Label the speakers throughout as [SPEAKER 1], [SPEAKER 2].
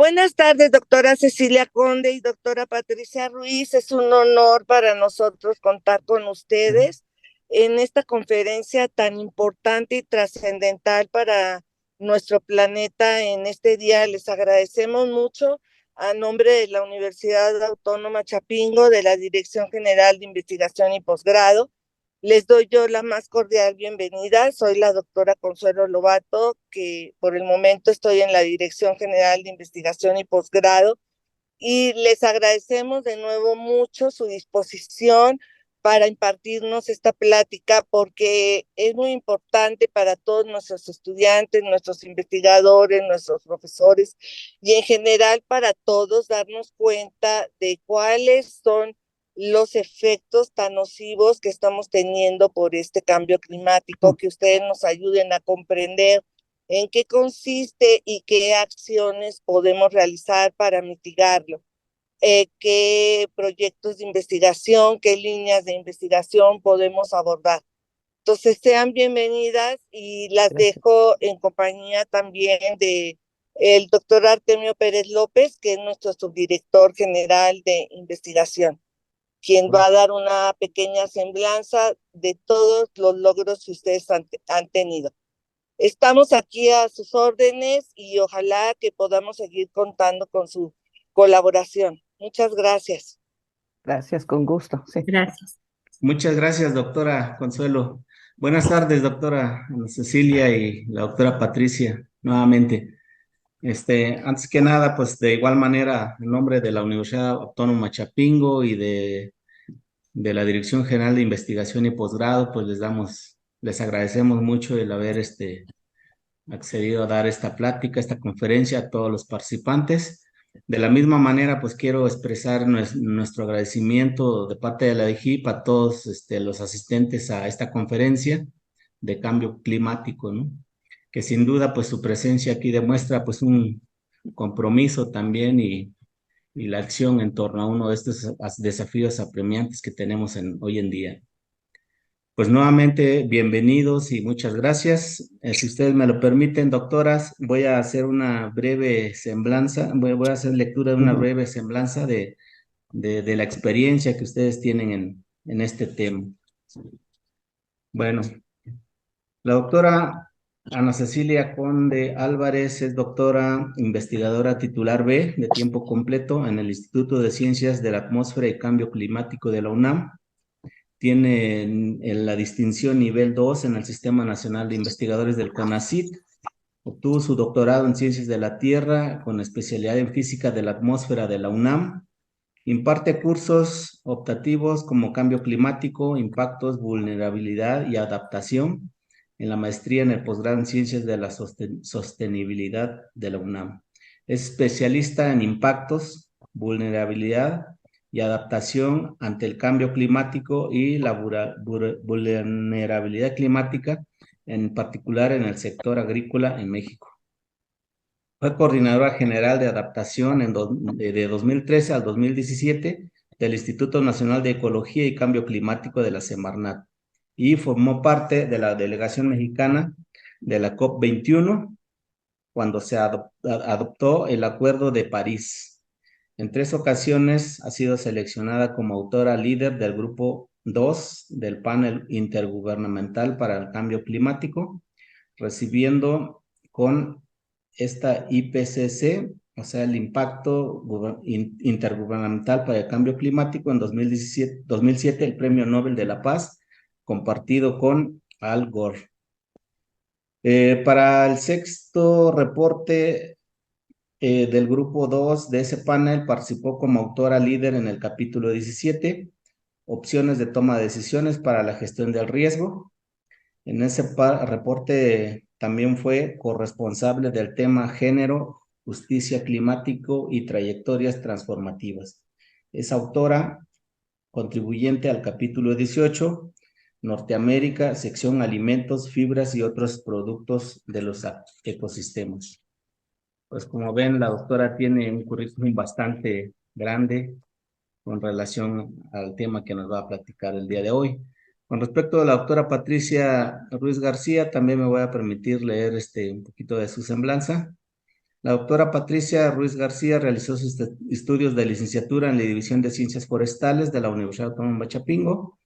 [SPEAKER 1] Buenas tardes, doctora Cecilia Conde y doctora Patricia Ruiz. Es un honor para nosotros contar con ustedes en esta conferencia tan importante y trascendental para nuestro planeta en este día. Les agradecemos mucho a nombre de la Universidad Autónoma Chapingo, de la Dirección General de Investigación y Posgrado. Les doy yo la más cordial bienvenida. Soy la doctora Consuelo Lobato, que por el momento estoy en la Dirección General de Investigación y Posgrado, y les agradecemos de nuevo mucho su disposición para impartirnos esta plática, porque es muy importante para todos nuestros estudiantes, nuestros investigadores, nuestros profesores y en general para todos darnos cuenta de cuáles son los efectos tan nocivos que estamos teniendo por este cambio climático, que ustedes nos ayuden a comprender en qué consiste y qué acciones podemos realizar para mitigarlo, qué proyectos de investigación, qué líneas de investigación podemos abordar. Entonces, sean bienvenidas y las
[SPEAKER 2] Gracias.
[SPEAKER 1] dejo en compañía también de el doctor Artemio Pérez López, que es nuestro subdirector general de investigación, quien va
[SPEAKER 2] Bueno,
[SPEAKER 1] a dar una pequeña semblanza de todos los logros que ustedes han tenido. Estamos aquí a sus órdenes y ojalá que podamos seguir contando con su colaboración. Muchas gracias.
[SPEAKER 2] gracias, con gusto, sí.
[SPEAKER 3] Gracias.
[SPEAKER 4] Muchas gracias, doctora Consuelo. Buenas tardes, doctora Ana Cecilia y la doctora Patricia, nuevamente. Antes que nada, pues de igual manera, en nombre de la Universidad Autónoma Chapingo y de la Dirección General de Investigación y Posgrado, pues les agradecemos mucho el haber accedido a dar esta plática, esta conferencia a todos los participantes. De la misma manera, pues quiero expresar nuestro agradecimiento de parte de la DIGIP a todos los asistentes a esta conferencia de cambio climático, ¿no? Que sin duda, pues su presencia aquí demuestra pues un compromiso también y la acción en torno a uno de estos desafíos apremiantes que tenemos hoy en día. Pues nuevamente, bienvenidos y muchas gracias. Si ustedes me lo permiten, doctoras, voy a hacer una breve semblanza, voy a hacer lectura de una
[SPEAKER 2] Ujú.
[SPEAKER 4] breve semblanza de la experiencia que ustedes tienen en este tema. Bueno, la doctora Ana Cecilia Conde Álvarez es doctora investigadora titular B de tiempo completo en el Instituto de Ciencias de la Atmósfera y Cambio Climático de la UNAM. Tiene en la distinción nivel 2 en el Sistema Nacional de Investigadores del CONACYT. Obtuvo su doctorado en Ciencias de la Tierra con especialidad en Física de la Atmósfera de la UNAM. Imparte cursos optativos como cambio climático, impactos, vulnerabilidad y adaptación en la maestría en el posgrado en Ciencias de la Sostenibilidad de la UNAM. Es especialista en impactos, vulnerabilidad y adaptación ante el cambio climático y la vulnerabilidad climática, en particular en el sector agrícola en México. Fue coordinadora general de adaptación de 2013 al 2017 del Instituto Nacional de Ecología y Cambio Climático de la Semarnat y formó parte de la delegación mexicana de la COP21 cuando se adoptó el Acuerdo de París. En 3 ocasiones ha sido seleccionada como autora líder del Grupo 2 del Panel Intergubernamental para el Cambio Climático, recibiendo con esta IPCC, o sea, el Impacto Intergubernamental para el Cambio Climático en 2007, el Premio Nobel de la Paz, compartido con Al Gore. Para el sexto reporte del grupo 2 de ese panel, participó como autora líder en el capítulo 17, opciones de toma de decisiones para la gestión del riesgo. En ese reporte también fue corresponsable del tema género, justicia climático y trayectorias transformativas. Es autora contribuyente al capítulo 18, Norteamérica, sección alimentos, fibras y otros productos de los ecosistemas. Pues como ven, la doctora tiene un currículum bastante grande con relación al tema que nos va a platicar el día de hoy. Con respecto a la doctora Patricia Ruiz García, también me voy a permitir leer un poquito de su semblanza. La doctora Patricia Ruiz García realizó sus estudios de licenciatura en la División de Ciencias Forestales de la Universidad Autónoma de Chapingo.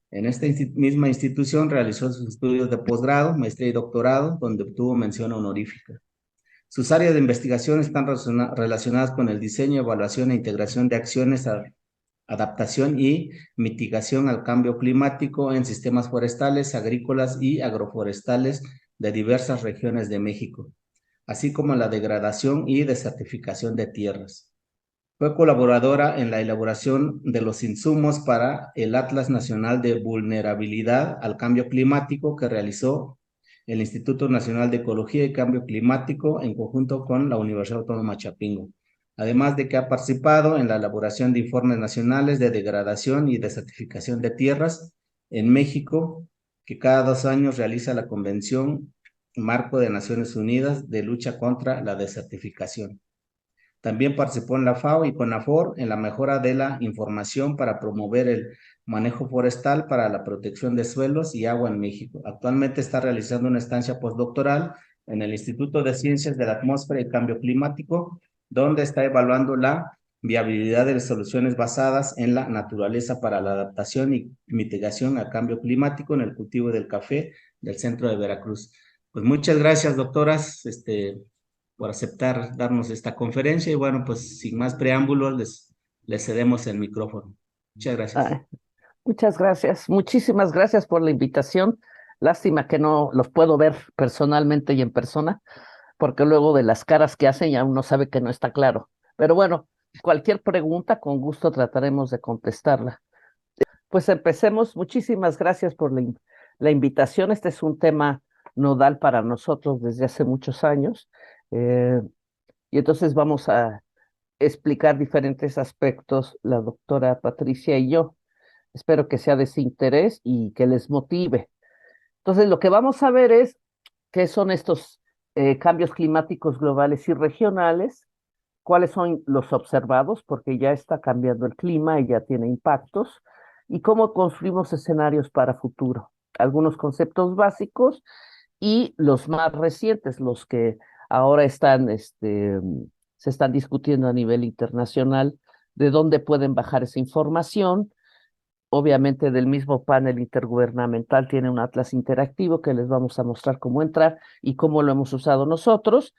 [SPEAKER 4] En esta misma institución realizó sus estudios de posgrado, maestría y doctorado, donde obtuvo mención honorífica. Sus áreas de investigación están relacionadas con el diseño, evaluación e integración de acciones adaptación y mitigación al cambio climático en sistemas forestales, agrícolas y agroforestales de diversas regiones de México, así como la degradación y desertificación de tierras. Fue colaboradora en la elaboración de los insumos para el Atlas Nacional de Vulnerabilidad al Cambio Climático que realizó el Instituto Nacional de Ecología y Cambio Climático en conjunto con la Universidad Autónoma de Chapingo. Además de que ha participado en la elaboración de informes nacionales de degradación y desertificación de tierras en México, que cada 2 años realiza la Convención Marco de Naciones Unidas de lucha contra la desertificación. También participó en la FAO y CONAFOR en la mejora de la información para promover el manejo forestal para la protección de suelos y agua en México. Actualmente está realizando una estancia postdoctoral en el Instituto de Ciencias de la Atmósfera y Cambio Climático, donde está evaluando la viabilidad de soluciones basadas en la naturaleza para la adaptación y mitigación al cambio climático en el cultivo del café del centro de Veracruz. Pues muchas gracias, doctoras, por aceptar darnos esta conferencia y bueno, pues sin más preámbulos les cedemos el micrófono. Muchas gracias.
[SPEAKER 2] Ay, muchas gracias, muchísimas gracias por la invitación. Lástima que no los puedo ver personalmente y en persona, porque luego de las caras que hacen ya uno sabe que no está claro. Pero bueno, cualquier pregunta, con gusto trataremos de contestarla. Pues empecemos. Muchísimas gracias por la invitación. Este es un tema nodal para nosotros desde hace muchos años. eh, y entonces vamos a explicar diferentes aspectos, la doctora Patricia y yo. Espero que sea de su interés y que les motive. Entonces, lo que vamos a ver es qué son estos cambios climáticos globales y regionales, cuáles son los observados, porque ya está cambiando el clima y ya tiene impactos, y cómo construimos escenarios para futuro. Algunos conceptos básicos y los más recientes, los que ahora se están discutiendo a nivel internacional, de dónde pueden bajar esa información. Obviamente del mismo panel intergubernamental tiene un atlas interactivo que les vamos a mostrar cómo entrar y cómo lo hemos usado nosotros.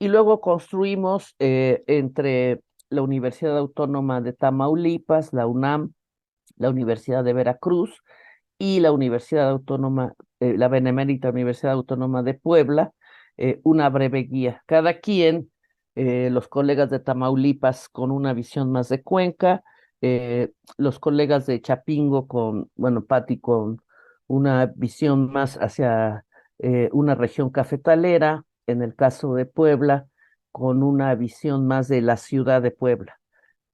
[SPEAKER 2] Y luego construimos entre la Universidad Autónoma de Tamaulipas, la UNAM, la Universidad de Veracruz y la Universidad Autónoma, la Benemérita Universidad Autónoma de Puebla, una breve guía. Cada quien, los colegas de Tamaulipas con una visión más de Cuenca, los colegas de Chapingo con, bueno, Pati con una visión más hacia una región cafetalera, en el caso de Puebla, con una visión más de la ciudad de Puebla.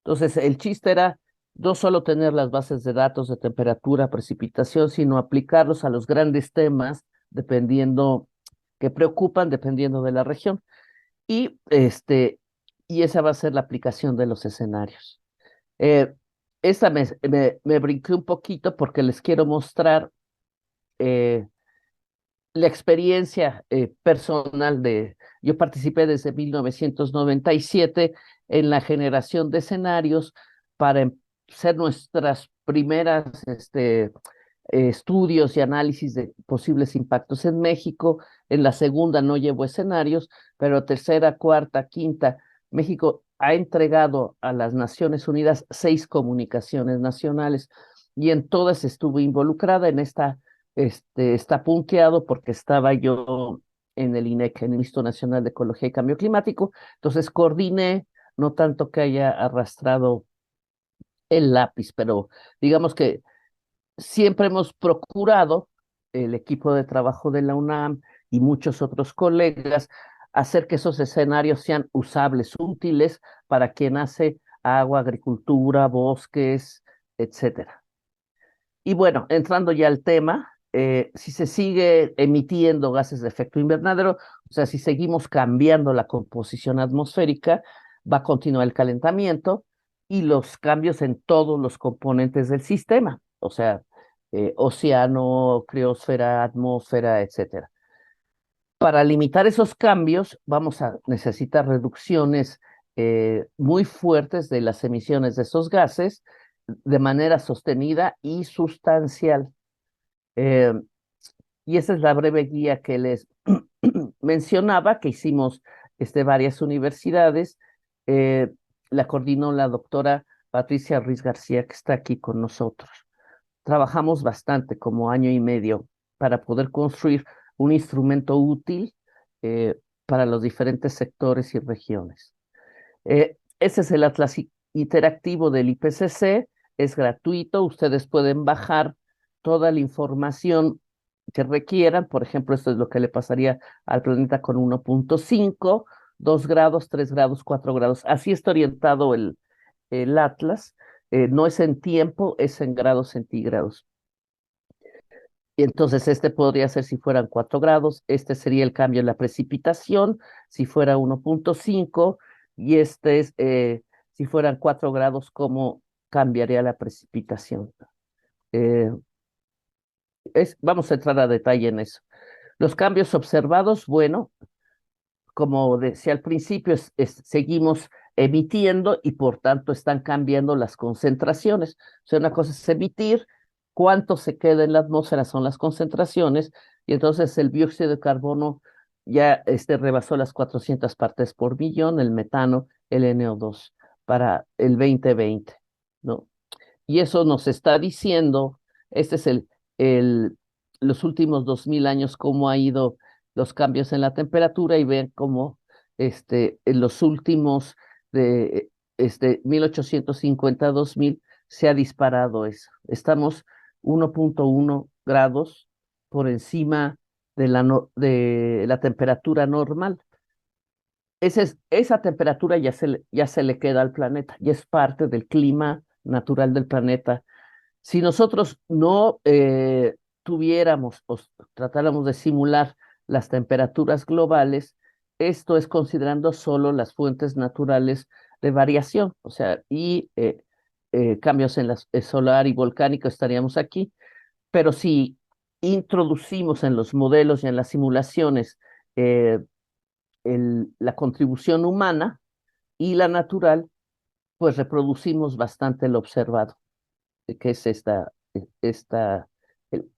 [SPEAKER 2] Entonces, el chiste era no solo tener las bases de datos de temperatura, precipitación, sino aplicarlos a los grandes temas dependiendo, que preocupan dependiendo de la región. Y, y esa va a ser la aplicación de los escenarios. Eh, esta me brinqué un poquito porque les quiero mostrar eh, la experiencia personal de, yo participé desde 1997 en la generación de escenarios para ser nuestras primeras estudios y análisis de posibles impactos en México. En la segunda no llevo escenarios, pero tercera, cuarta, quinta, México ha entregado a las Naciones Unidas 6 comunicaciones nacionales y en todas estuve involucrada. En esta está punteado porque estaba yo en el INEC, en el Instituto Nacional de Ecología y Cambio Climático. Entonces coordiné, no tanto que haya arrastrado el lápiz, pero digamos que siempre hemos procurado, el equipo de trabajo de la UNAM y muchos otros colegas, hacer que esos escenarios sean usables, útiles para quien hace agua, agricultura, bosques, etcétera. Y bueno, entrando ya al tema, si se sigue emitiendo gases de efecto invernadero, o sea, si seguimos cambiando la composición atmosférica, va a continuar el calentamiento y los cambios en todos los componentes del sistema, o sea, océano, criosfera, atmósfera, etcétera. Para limitar esos cambios, vamos a necesitar reducciones muy fuertes de las emisiones de esos gases de manera sostenida y sustancial. Eh, y esa es la breve guía que les mencionaba, que hicimos varias universidades. Eh, la coordinó la doctora Patricia Ruiz García, que está aquí con nosotros. Trabajamos bastante, como año y medio, para poder construir un instrumento útil para los diferentes sectores y regiones. Ese es el Atlas Interactivo del IPCC, es gratuito, ustedes pueden bajar toda la información que requieran, por ejemplo, esto es lo que le pasaría al planeta con 1.5, 2 grados, 3 grados, 4 grados, así está orientado el Atlas, no es en tiempo, es en grados centígrados. Y entonces este podría ser si fueran 4 grados, este sería el cambio en la precipitación, si fuera 1.5, y este es, si fueran 4 grados, cómo cambiaría la precipitación. Eh, vamos a entrar a detalle en eso. Los cambios observados, bueno, como decía al principio, seguimos emitiendo y por tanto están cambiando las concentraciones. O sea, una cosa es emitir, cuánto se queda en la atmósfera son las concentraciones, y entonces el dióxido de carbono ya rebasó las 400 partes por millón, el metano, el NO2 para el 2020, ¿no? Y eso nos está diciendo, este es los últimos 2000 años, cómo ha ido los cambios en la temperatura, y ven cómo en los últimos de 1850 a 2000 se ha disparado eso. Estamos 1.1 grados por encima de la temperatura normal. Esa temperatura ya se le queda al planeta, ya es parte del clima natural del planeta. Si nosotros no tuviéramos o tratáramos de simular las temperaturas globales, esto es considerando solo las fuentes naturales de variación, o sea, y cambios en la solar y volcánico estaríamos aquí, pero si introducimos en los modelos y en las simulaciones eh, la contribución humana y la natural, pues reproducimos bastante lo observado, que es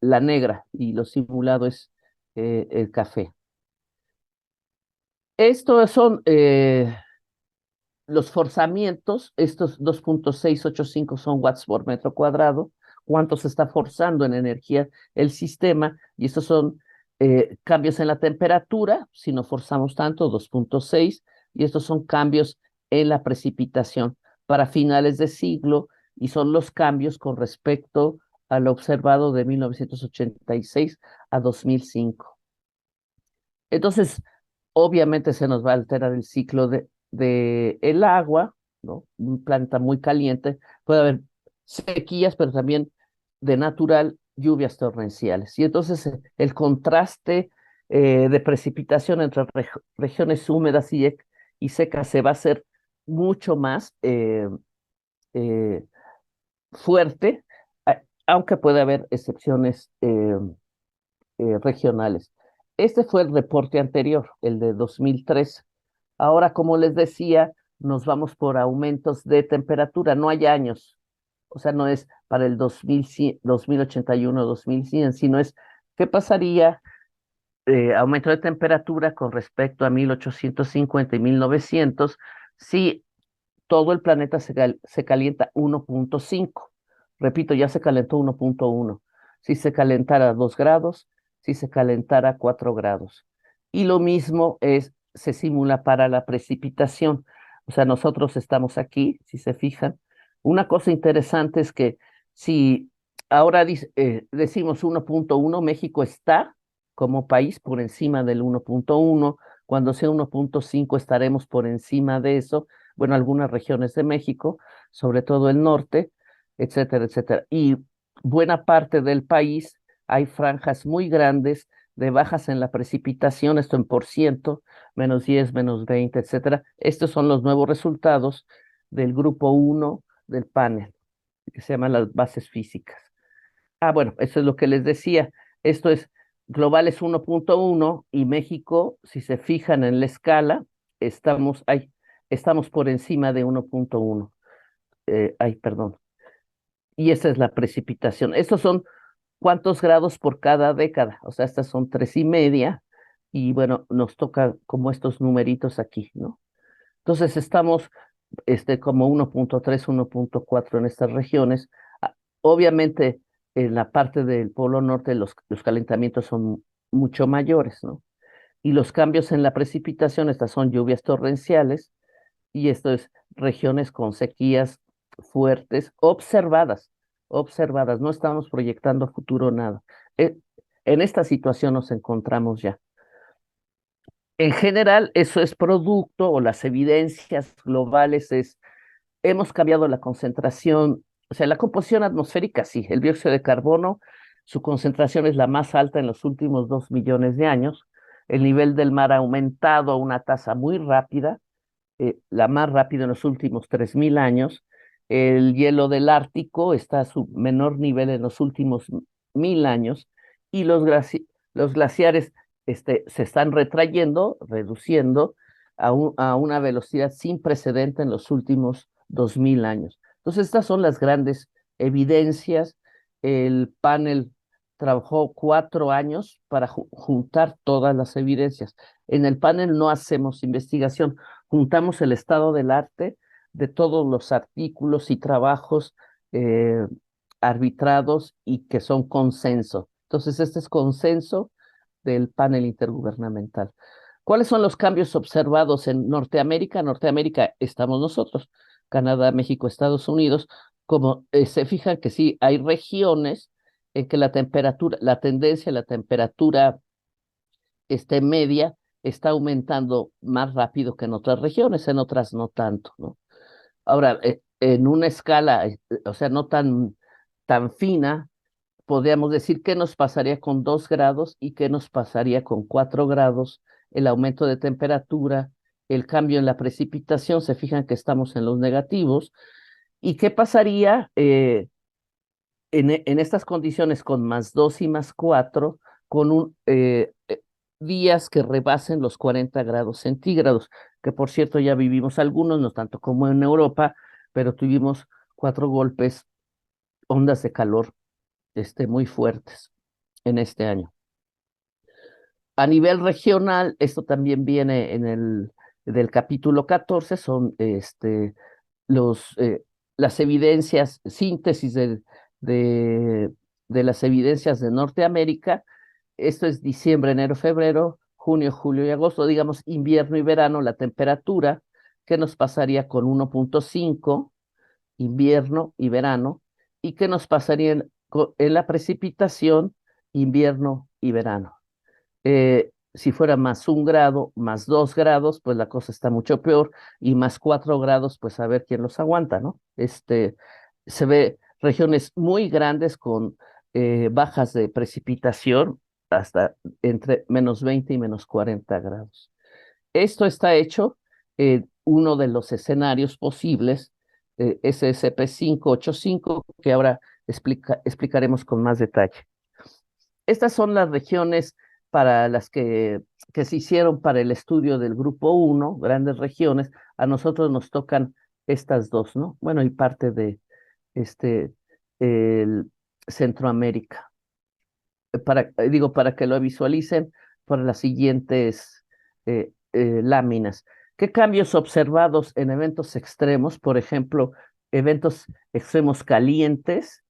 [SPEAKER 2] la negra, y lo simulado es el café. Estos son los forzamientos, estos 2.685 son watts por metro cuadrado, cuánto se está forzando en energía el sistema, y estos son cambios en la temperatura, si no forzamos tanto, 2.6, y estos son cambios en la precipitación para finales de siglo, y son los cambios con respecto a lo observado de 1986 a 2005. Entonces, obviamente se nos va a alterar el ciclo de el agua, ¿no? Un planeta muy caliente, puede haber sequías, pero también de natural lluvias torrenciales. Y entonces el contraste de precipitación entre regiones húmedas y secas se va a hacer mucho más eh, fuerte, aunque puede haber excepciones regionales. Este fue el reporte anterior, el de 2003. Ahora, como les decía, nos vamos por aumentos de temperatura, no hay años, o sea, no es para el 2100, 2081, 2100, sino es qué pasaría aumento de temperatura con respecto a 1850 y 1900 si todo el planeta se calienta 1.5. Repito, ya se calentó 1.1. Si se calentara 2 grados, si se calentara 4 grados. Y lo mismo se simula para la precipitación. O sea, nosotros estamos aquí, si se fijan. Una cosa interesante es que si ahora decimos 1.1, México está como país por encima del 1.1. Cuando sea 1.5 estaremos por encima de eso, bueno, algunas regiones de México, sobre todo el norte, etcétera, etcétera. Y buena parte del país hay franjas muy grandes de bajas en la precipitación, esto en por ciento, -10, -20, etcétera. Estos son los nuevos resultados del grupo 1 del panel, que se llaman las bases físicas. Bueno, eso es lo que les decía. Esto es global es 1.1 y México, si se fijan en la escala, estamos por encima de 1.1. Perdón. Y esa es la precipitación. Estos son cuántos grados por cada década. O sea, estas son 3.5. Y bueno, nos toca como estos numeritos aquí, ¿no? Entonces estamos como 1.3, 1.4 en estas regiones. Obviamente, en la parte del Polo Norte los calentamientos son mucho mayores, ¿no? Y los cambios en la precipitación, estas son lluvias torrenciales, y esto es regiones con sequías fuertes, observadas, no estamos proyectando futuro nada. Eh, en esta situación nos encontramos ya. En general, eso es producto, o las evidencias globales hemos cambiado la concentración, o sea, la composición atmosférica, sí, el dióxido de carbono, su concentración es la más alta en los últimos 2 millones de años. El nivel del mar ha aumentado a una tasa muy rápida, la más rápida en los últimos 3.000 años. El hielo del Ártico está a su menor nivel en los últimos 1.000 años, y los glaciares se están retrayendo, reduciendo a una velocidad sin precedente en los últimos 2.000 años. Entonces, estas son las grandes evidencias. El panel trabajó 4 años para juntar todas las evidencias. En el panel no hacemos investigación, juntamos el estado del arte de todos los artículos y trabajos eh, arbitrados y que son consenso. Entonces, este es consenso del panel intergubernamental. ¿Cuáles son los cambios observados en Norteamérica? Norteamérica estamos nosotros, Canadá, México, Estados Unidos. Como se fijan que sí, hay regiones en que la temperatura, la tendencia, la temperatura media está aumentando más rápido que en otras regiones, en otras no tanto, ¿no? Ahora, en una escala, o sea, no tan fina, podríamos decir qué nos pasaría con 2 grados y qué nos pasaría con 4 grados, el aumento de temperatura, el cambio en la precipitación, se fijan que estamos en los negativos, y qué pasaría en estas condiciones con +2 y +4, con días que rebasen los 40 grados centígrados, que por cierto ya vivimos algunos, no tanto como en Europa, pero tuvimos 4 golpes, ondas de calor muy fuertes en este año. A nivel regional, esto también viene del capítulo 14, son los, las evidencias, síntesis de, de las evidencias de Norteamérica. Esto es diciembre, enero, febrero, junio, julio y agosto, digamos invierno y verano, la temperatura, ¿qué nos pasaría con 1.5, invierno y verano? ¿Y qué nos pasaría en la precipitación, invierno y verano? Si fuera +1 grado, +2 grados, pues la cosa está mucho peor, y +4 grados, pues a ver quién los aguanta, ¿no? Se ve regiones muy grandes con bajas de precipitación hasta entre -20 y -40 grados. Esto está hecho uno de los escenarios posibles, SSP 585, que ahora explicaremos con más detalle. Estas son las regiones para las que se hicieron para el estudio del grupo 1, grandes regiones. A nosotros nos tocan estas dos, ¿no? Bueno, y parte de el Centroamérica. Para que lo visualicen para las siguientes láminas. ¿Qué cambios observados en eventos extremos? Por ejemplo, eventos extremos calientes.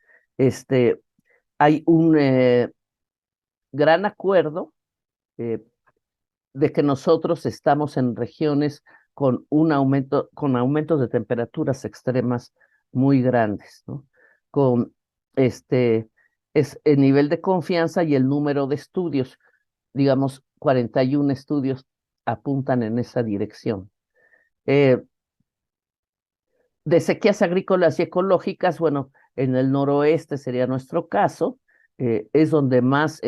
[SPEAKER 2] Hay un gran acuerdo eh, de que nosotros estamos en regiones con aumentos de temperaturas extremas muy grandes, ¿no? Con es el nivel de confianza y el número de estudios, digamos, 41 estudios apuntan en esa dirección. De sequías agrícolas y ecológicas, bueno, en el noroeste sería nuestro caso, es donde más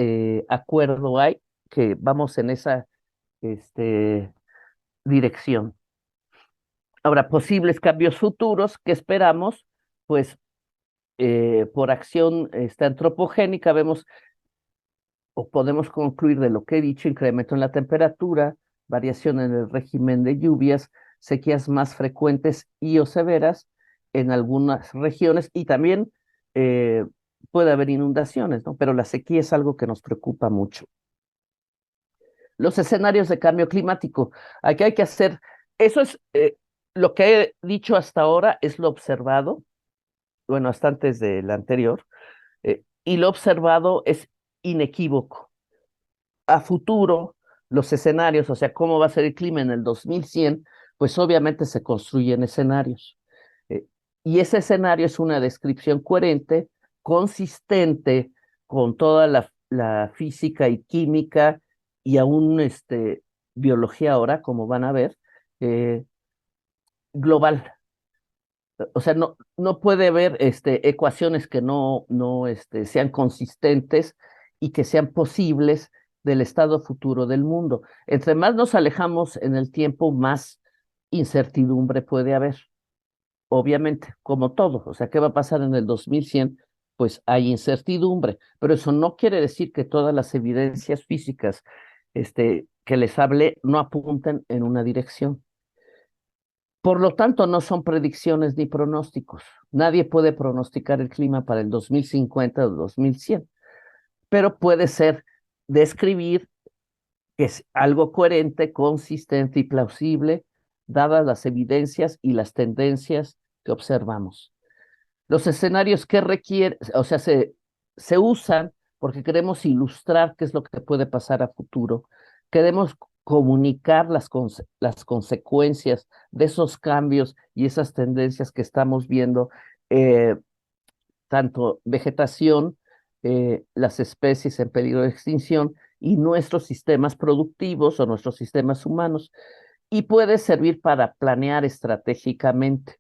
[SPEAKER 2] acuerdo hay, que vamos en esa dirección. Ahora, posibles cambios futuros que esperamos, pues por acción antropogénica, vemos o podemos concluir de lo que he dicho: incremento en la temperatura, variación en el régimen de lluvias, sequías más frecuentes y o severas en algunas regiones, y también eh, puede haber inundaciones, ¿no? Pero la sequía es algo que nos preocupa mucho. Los escenarios de cambio climático. Aquí hay que hacer, eso es lo que he dicho hasta ahora, es lo observado, bueno, hasta antes del anterior, y lo observado es inequívoco. A futuro, los escenarios, o sea, cómo va a ser el clima en el 2100, pues obviamente se construyen escenarios. Eh, y ese escenario es una descripción coherente, consistente con toda la física y química y aún biología ahora, como van a ver, eh, global. O sea, no puede haber ecuaciones que no sean consistentes y que sean posibles del estado futuro del mundo. Entre más nos alejamos en el tiempo, más incertidumbre puede haber, obviamente, como todo. O sea, ¿qué va a pasar en el 2100? Pues hay incertidumbre, pero eso no quiere decir que todas las evidencias físicas que les hablé no apunten en una dirección. Por lo tanto, no son predicciones ni pronósticos. Nadie puede pronosticar el clima para el 2050 o 2100, pero puede ser describir que es algo coherente, consistente y plausible, dadas las evidencias y las tendencias que observamos. Los escenarios que requieren, o sea, se usan porque queremos ilustrar qué es lo que puede pasar a futuro. Queremos comunicar las consecuencias de esos cambios y esas tendencias que estamos viendo, eh, tanto vegetación, las especies en peligro de extinción y nuestros sistemas productivos o nuestros sistemas humanos. Y puede servir para planear estratégicamente.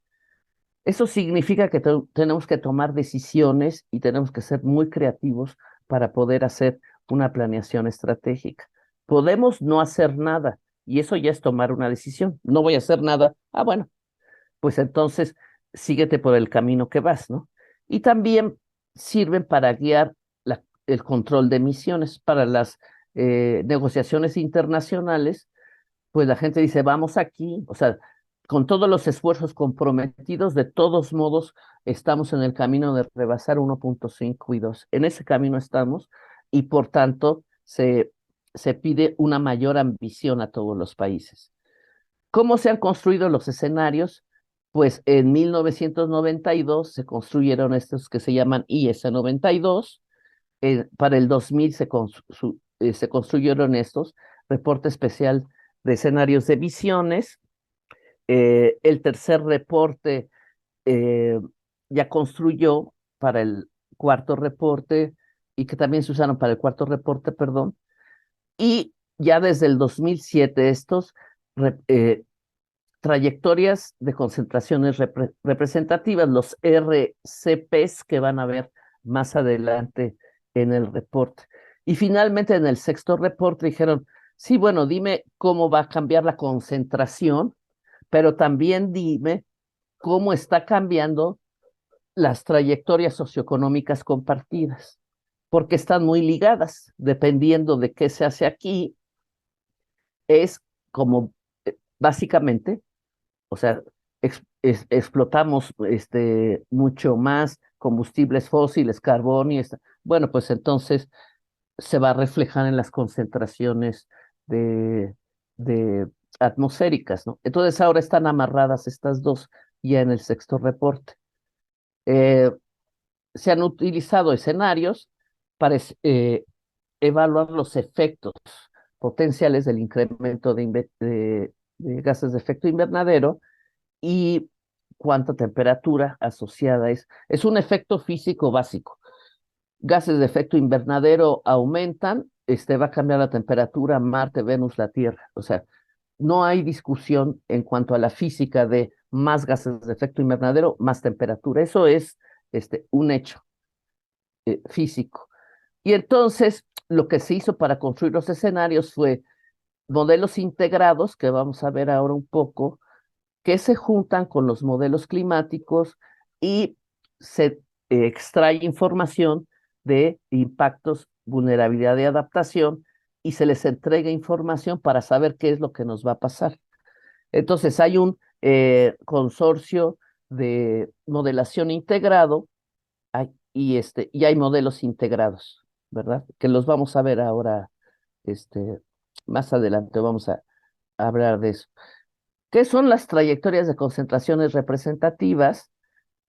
[SPEAKER 2] Eso significa que tenemos que tomar decisiones y tenemos que ser muy creativos para poder hacer una planeación estratégica. Podemos no hacer nada y eso ya es tomar una decisión. No voy a hacer nada. Ah, bueno, pues entonces síguete por el camino que vas, ¿no? Y también sirven para guiar el control de emisiones para las negociaciones internacionales. Pues la gente dice, vamos aquí, o sea, con todos los esfuerzos comprometidos, de todos modos, estamos en el camino de rebasar 1.5 y 2. En ese camino estamos y por tanto se pide una mayor ambición a todos los países. ¿Cómo se han construido los escenarios? Pues en 1992 se construyeron estos que se llaman IS-92. Para el 2000 se construyeron estos, reporte especial de escenarios de emisiones. El tercer reporte ya construyó para el cuarto reporte y que también se usaron para el cuarto reporte, perdón. Y ya desde el 2007 estos trayectorias de concentraciones representativas, los RCPs que van a ver más adelante en el reporte. Y finalmente en el sexto reporte dijeron, sí, bueno, dime cómo va a cambiar la concentración, pero también dime cómo está cambiando las trayectorias socioeconómicas compartidas, porque están muy ligadas, dependiendo de qué se hace aquí, es como básicamente, o sea, explotamos mucho más combustibles fósiles, carbón y bueno, pues entonces se va a reflejar en las concentraciones de, de atmosféricas, ¿no? Entonces ahora están amarradas estas dos ya en el sexto reporte. Eh, Se han utilizado escenarios para evaluar los efectos potenciales del incremento de gases de efecto invernadero y cuánta temperatura asociada es. Es un efecto físico básico. Gases de efecto invernadero aumentan, va a cambiar la temperatura Marte, Venus, la Tierra. O sea, no hay discusión en cuanto a la física de más gases de efecto invernadero, más temperatura. Eso es un hecho físico. Y entonces, lo que se hizo para construir los escenarios fue modelos integrados, que vamos a ver ahora un poco, que se juntan con los modelos climáticos y se extrae información de impactos vulnerabilidad de adaptación y se les entrega información para saber qué es lo que nos va a pasar. Entonces hay un consorcio de modelación integrado y hay modelos integrados, ¿verdad? Que los vamos a ver ahora, más adelante vamos a hablar de eso. ¿Qué son las trayectorias de concentraciones representativas?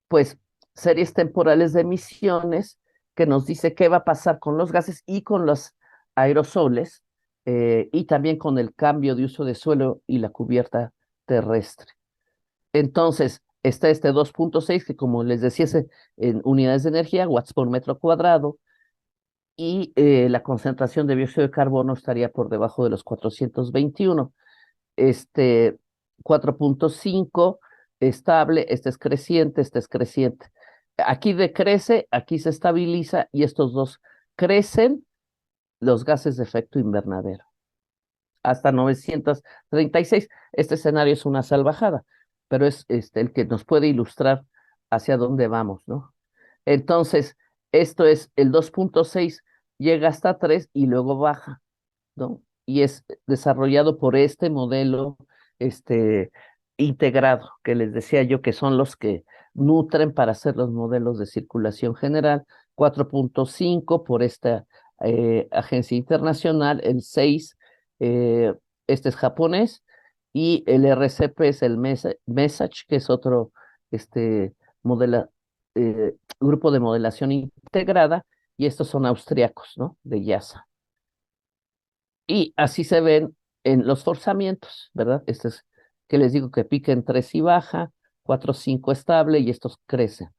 [SPEAKER 2] Pues series temporales de emisiones que nos dice qué va a pasar con los gases y con los aerosoles, y también con el cambio de uso de suelo y la cubierta terrestre. Entonces, está este 2.6 que como les decía es en unidades de energía, watts por metro cuadrado, y la concentración de dióxido de carbono estaría por debajo de los 421. Este 4.5 estable, este es creciente, este es creciente. Aquí decrece, aquí se estabiliza y estos dos crecen los gases de efecto invernadero. Hasta 936. Este escenario es una salvajada, pero es el que nos puede ilustrar hacia dónde vamos, ¿no? Entonces, esto es el 2.6, llega hasta 3 y luego baja, ¿no? Y es desarrollado por este modelo este, integrado, que les decía yo que son los que nutren para hacer los modelos de circulación general, 4.5 por esta agencia internacional, el 6, eh, este es japonés, y el RCP es el MESAGE, que es otro modela, grupo de modelación integrada, y estos son austriacos, ¿no? De YASA. Y así se ven en los forzamientos, ¿verdad? Este es que les digo que pica en 3 y baja, 4, 5 estable y estos crecen.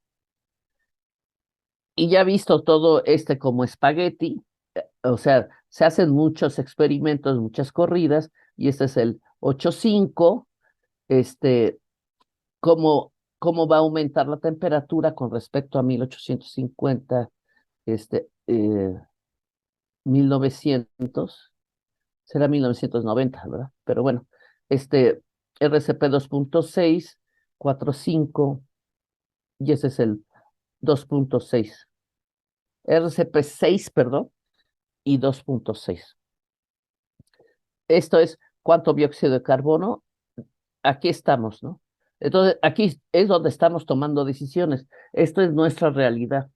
[SPEAKER 2] Y ya visto todo como espagueti, o sea, se hacen muchos experimentos, muchas corridas, y este es el 8.5, cómo va a aumentar la temperatura con respecto a 1850, 1900. Será 1990, ¿verdad? Pero bueno, RCP 2.6, 4.5, y ese es el 2.6. RCP 6, perdón, y 2.6. Esto es cuánto dióxido de carbono. Aquí estamos, ¿no? Entonces, aquí es donde estamos tomando decisiones. Esto es nuestra realidad.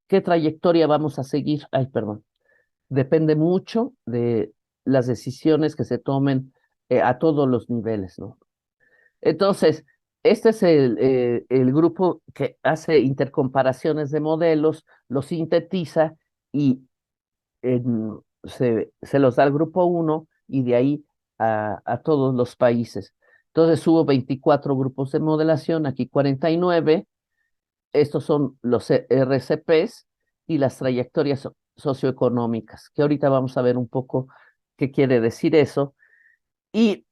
[SPEAKER 2] ¿Qué trayectoria vamos a seguir? Ay, perdón. Depende mucho de las decisiones que se tomen a todos los niveles, ¿no? Entonces, este es el grupo que hace intercomparaciones de modelos, los sintetiza y se los da al grupo 1 y de ahí a todos los países. Entonces hubo 24 grupos de modelación, aquí 49. Estos son los RCPs y las trayectorias socioeconómicas, que ahorita vamos a ver un poco qué quiere decir eso. Y,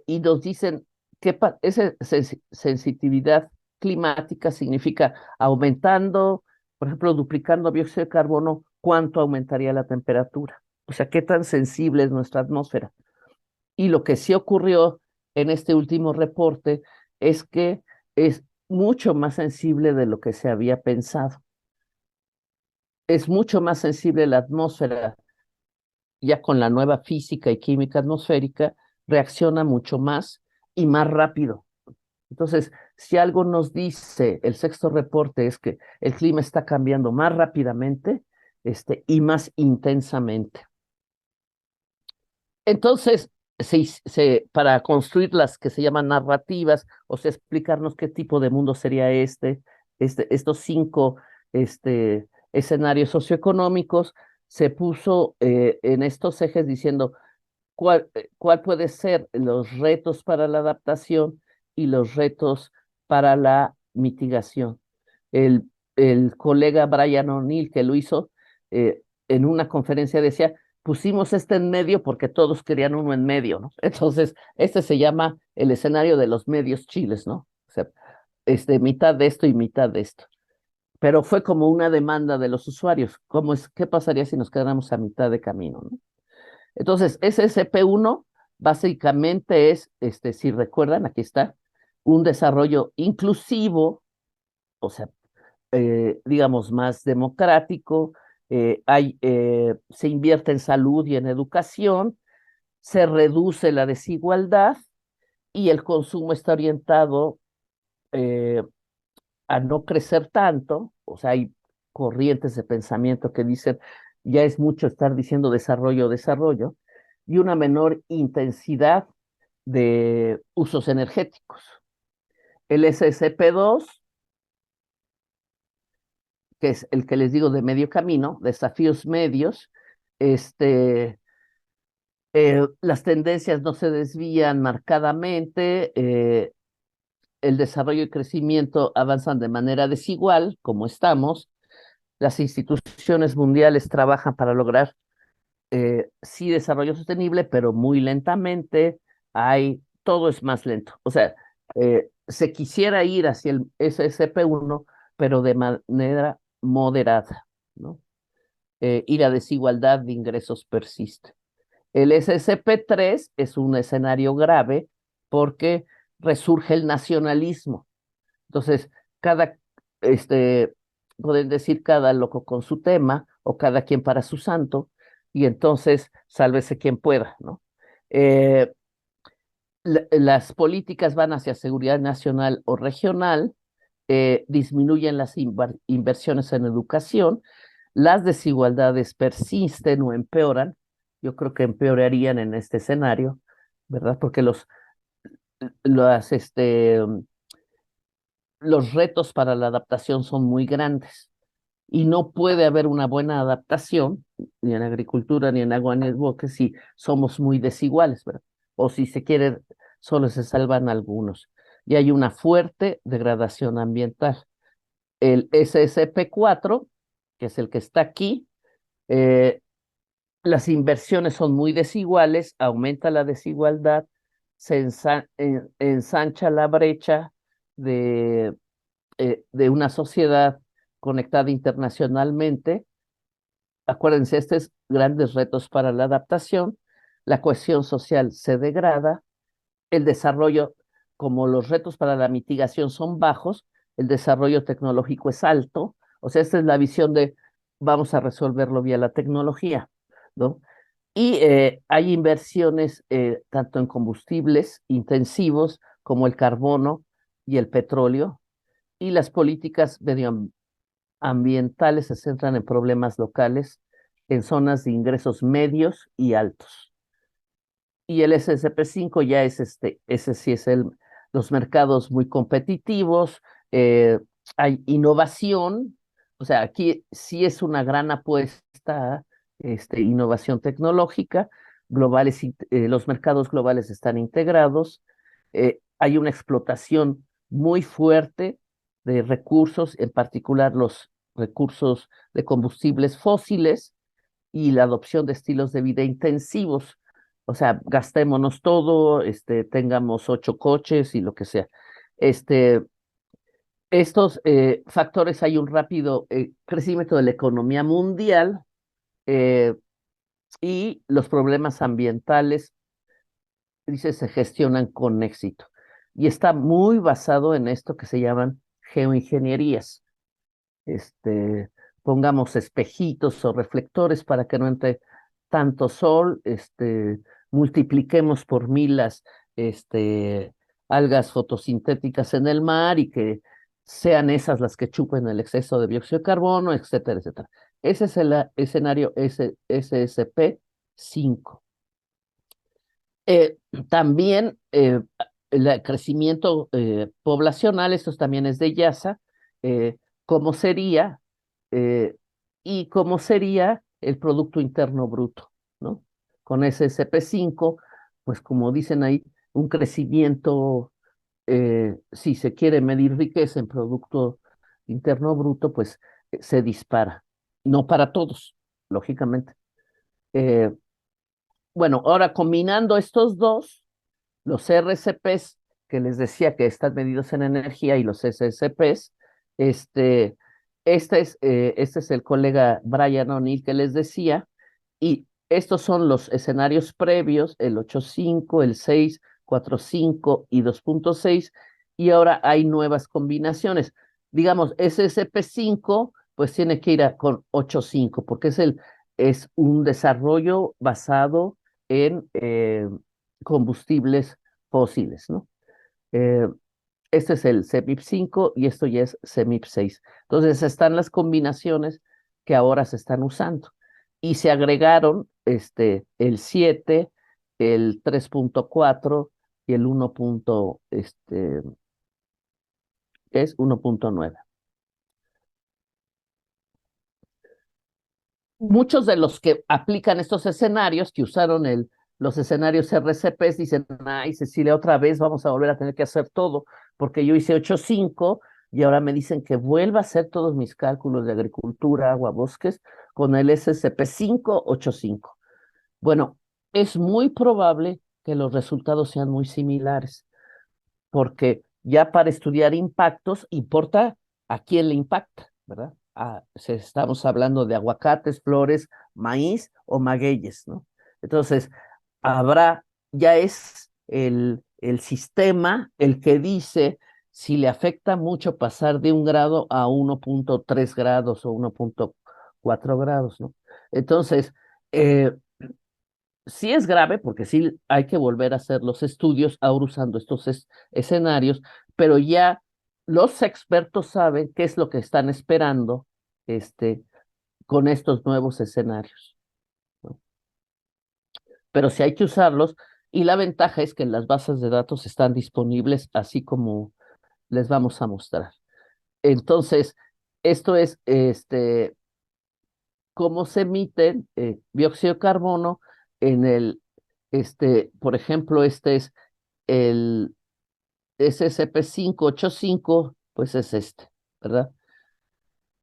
[SPEAKER 2] y nos dicen que esa sensitividad climática significa aumentando, por ejemplo, duplicando dióxido de carbono, ¿cuánto aumentaría la temperatura? O sea, ¿qué tan sensible es nuestra atmósfera? Y lo que sí ocurrió en este último reporte es que es mucho más sensible de lo que se había pensado. Es mucho más sensible la atmósfera, ya con la nueva física y química atmosférica, reacciona mucho más y más rápido. Entonces, si algo nos dice el sexto reporte es que el clima está cambiando más rápidamente, y más intensamente. Entonces, para construir las que se llaman narrativas, o sea, explicarnos qué tipo de mundo sería estos 5 escenarios socioeconómicos, se puso en estos ejes diciendo cuál puede ser los retos para la adaptación y los retos para la mitigación. El, el colega Brian O'Neill, que lo hizo en una conferencia, decía, pusimos en medio porque todos querían uno en medio, ¿no? Entonces, se llama el escenario de los medios chiles, ¿no? O sea, mitad de esto y mitad de esto. Pero fue como una demanda de los usuarios. ¿Qué pasaría si nos quedáramos a mitad de camino, ¿no? Entonces, SSP1 básicamente es, si recuerdan, aquí está, un desarrollo inclusivo, o sea, digamos, más democrático, Se invierte en salud y en educación, se reduce la desigualdad y el consumo está orientado eh, a no crecer tanto. O sea, hay corrientes de pensamiento que dicen, ya es mucho estar diciendo desarrollo, desarrollo, y una menor intensidad de usos energéticos. El SSP2, que es el que les digo de medio camino, desafíos medios, este, las tendencias no se desvían marcadamente, el desarrollo y crecimiento avanzan de manera desigual, como estamos. Las instituciones mundiales trabajan para lograr, sí, desarrollo sostenible, pero muy lentamente. Todo es más lento. O sea, se quisiera ir hacia el SSP1, pero de manera moderada, ¿no? Y la desigualdad de ingresos persiste. El SSP3 es un escenario grave porque resurge el nacionalismo. Entonces, cada, este, pueden decir cada loco con su tema o cada quien para su santo, y entonces sálvese quien pueda, ¿no? Eh, las políticas van hacia seguridad nacional o regional, disminuyen las inversiones en educación, las desigualdades persisten o empeoran. Yo creo que empeorarían en este escenario, ¿verdad? Porque las, los retos para la adaptación son muy grandes y no puede haber una buena adaptación ni en agricultura, ni en agua, ni en bosque si somos muy desiguales, ¿verdad? O si se quiere, solo se salvan algunos. Y hay una fuerte degradación ambiental. El SSP4, que es el que está aquí, eh, las inversiones son muy desiguales, aumenta la desigualdad, ensancha la brecha de una sociedad conectada internacionalmente. Acuérdense, estos grandes retos para la adaptación, la cohesión social se degrada, el desarrollo, como los retos para la mitigación son bajos, el desarrollo tecnológico es alto. O sea, esta es la visión de vamos a resolverlo vía la tecnología, ¿no? Y hay inversiones tanto en combustibles intensivos como el carbono y el petróleo, y las políticas medioambientales se centran en problemas locales en zonas de ingresos medios y altos. Y el SSP5 ya es ese sí es los mercados muy competitivos, hay innovación. O sea, aquí sí es una gran apuesta, innovación tecnológica, los mercados globales están integrados, hay una explotación muy fuerte de recursos, en particular los recursos de combustibles fósiles y la adopción de estilos de vida intensivos. O sea, gastémonos todo, tengamos 8 coches y lo que sea. Este, estos factores, hay un rápido crecimiento de la economía mundial, eh, y los problemas ambientales, dice, se gestionan con éxito. Y está muy basado en esto que se llaman geoingenierías. este, Pongamos espejitos o reflectores para que no entre tanto sol, multipliquemos por 1000 las algas fotosintéticas en el mar y que sean esas las que chupen el exceso de dióxido de carbono, etcétera, etcétera. Ese es el escenario SSP5. Eh, También el crecimiento poblacional, esto también es de YASA, eh, cómo sería, eh, y cómo sería el Producto Interno Bruto, ¿no? Con ese SSP5, pues como dicen ahí, un crecimiento, si se quiere medir riqueza en Producto Interno Bruto, pues se dispara. No para todos, lógicamente. Eh, bueno, ahora combinando estos dos, los RCPs que les decía que están medidos en energía y los SSPs, este, este es el colega Brian O'Neill que les decía, y estos son los escenarios previos, el 8.5, el 6, 4.5 y 2.6, y ahora hay nuevas combinaciones. Digamos, SSP5 pues tiene que ir con 8.5, porque es un desarrollo basado en combustibles fósiles, ¿no? Eh, este es el CEMIP 5 y esto ya es CEMIP 6. Entonces están las combinaciones que ahora se están usando. Y se agregaron el 7, el 3.4 y el 1. Es 1.9. Muchos de los que aplican estos escenarios, que usaron los escenarios RCPs, dicen, ay, Cecilia, otra vez vamos a volver a tener que hacer todo, porque yo hice 8.5 y ahora me dicen que vuelva a hacer todos mis cálculos de agricultura, agua, bosques, con el SCP 585. Bueno, es muy probable que los resultados sean muy similares, porque ya para estudiar impactos importa a quién le impacta, ¿verdad? Si estamos hablando de aguacates, flores, maíz o magueyes, ¿no? Entonces, ya es el sistema el que dice si le afecta mucho pasar de 1 grado a 1.3 grados o 1.4 grados, ¿no? Entonces, sí es grave porque sí hay que volver a hacer los estudios ahora usando estos escenarios, pero ya los expertos saben qué es lo que están esperando con estos nuevos escenarios, ¿no? Pero sí hay que usarlos y la ventaja es que las bases de datos están disponibles así como les vamos a mostrar. Entonces, esto es cómo se emiten dióxido de carbono en por ejemplo, este es el SCP-585, pues es ¿verdad?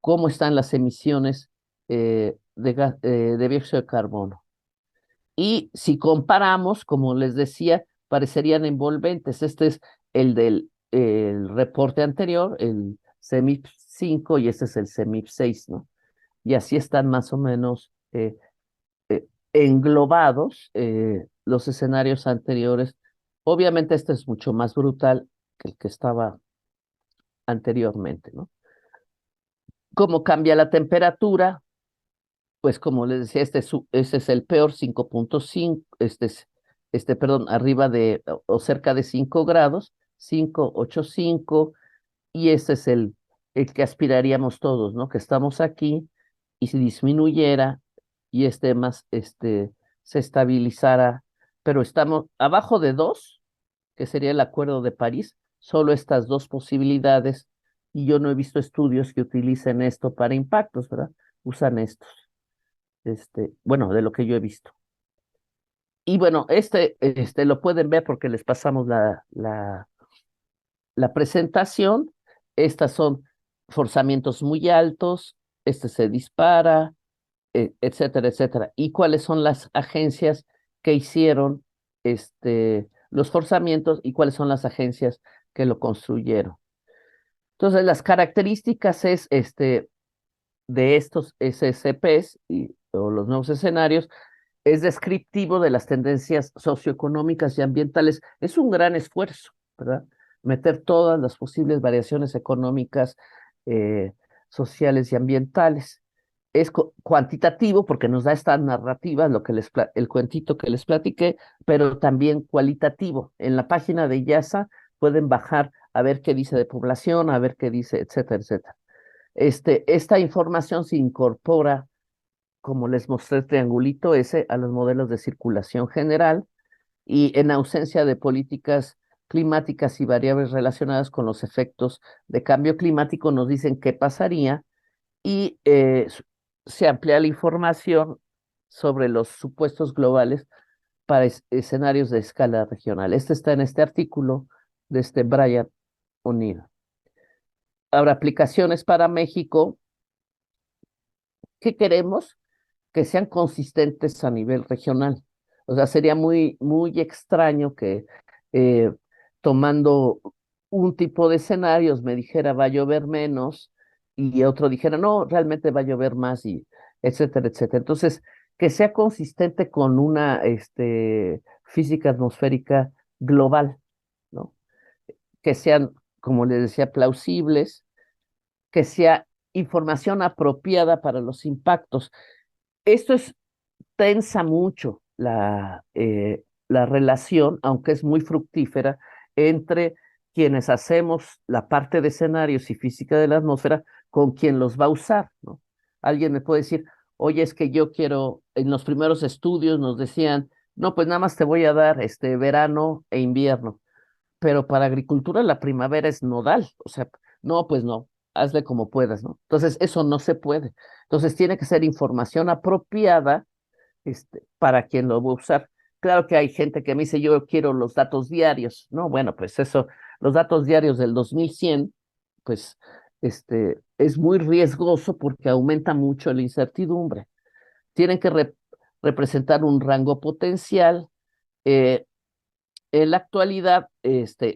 [SPEAKER 2] ¿Cómo están las emisiones de dióxido de carbono? Y si comparamos, como les decía, parecerían envolventes. Este es el reporte anterior, el CEMIP 5, y este es el CEMIP 6, ¿no? Y así están más o menos englobados los escenarios anteriores. Obviamente este es mucho más brutal que el que estaba anteriormente, ¿no? ¿Cómo cambia la temperatura? Pues como les decía, este es el peor 5.5, perdón, arriba o cerca de 5 grados, 5.85, y este es el que aspiraríamos todos, ¿no? Que estamos aquí, y si disminuyera, y se estabilizara, pero estamos abajo de 2, que sería el Acuerdo de París, solo estas dos posibilidades, y yo no he visto estudios que utilicen esto para impactos, ¿verdad? Usan estos, bueno, de lo que yo he visto. Y bueno, lo pueden ver porque les pasamos la presentación. Estas son forzamientos muy altos, se dispara, etcétera, etcétera. ¿Y cuáles son las agencias que hicieron los forzamientos y cuáles son las agencias que lo construyeron? Entonces, las características de estos SCPs o los nuevos escenarios es descriptivo de las tendencias socioeconómicas y ambientales. Es un gran esfuerzo, ¿verdad? Meter todas las posibles variaciones económicas, sociales y ambientales. Es cuantitativo porque nos da esta narrativa, el cuentito que les platiqué, pero también cualitativo. En la página de IASA pueden bajar a ver qué dice de población, a ver qué dice, etcétera, etcétera. Esta información se incorpora, como les mostré el triangulito ese, a los modelos de circulación general, y en ausencia de políticas climáticas y variables relacionadas con los efectos de cambio climático, nos dicen qué pasaría, y se amplía la información sobre los supuestos globales para escenarios de escala regional. Este está en este artículo de Brian O'Neill. Ahora, aplicaciones para México. ¿Qué queremos? Que sean consistentes a nivel regional. O sea, sería muy, muy extraño que eh, tomando un tipo de escenarios me dijera va a llover menos y otro dijera no, realmente va a llover más y etcétera, etcétera. Entonces, que sea consistente con una física atmosférica global, ¿no? Que sean, como les decía, plausibles, que sea información apropiada para los impactos. Esto tensa mucho la relación, aunque es muy fructífera, entre quienes hacemos la parte de escenarios y física de la atmósfera con quien los va a usar, ¿no? Alguien me puede decir, oye, es que yo quiero, en los primeros estudios nos decían, no, pues nada más te voy a dar verano e invierno, pero para agricultura la primavera es nodal, o sea, no, pues no, hazle como puedas, ¿no? Entonces, eso no se puede. Entonces, tiene que ser información apropiada para quien lo va a usar. Claro que hay gente que me dice, yo quiero los datos diarios, ¿no? Bueno, pues eso, los datos diarios del 2100, pues es muy riesgoso porque aumenta mucho la incertidumbre. Tienen que representar un rango potencial. eh, en la actualidad,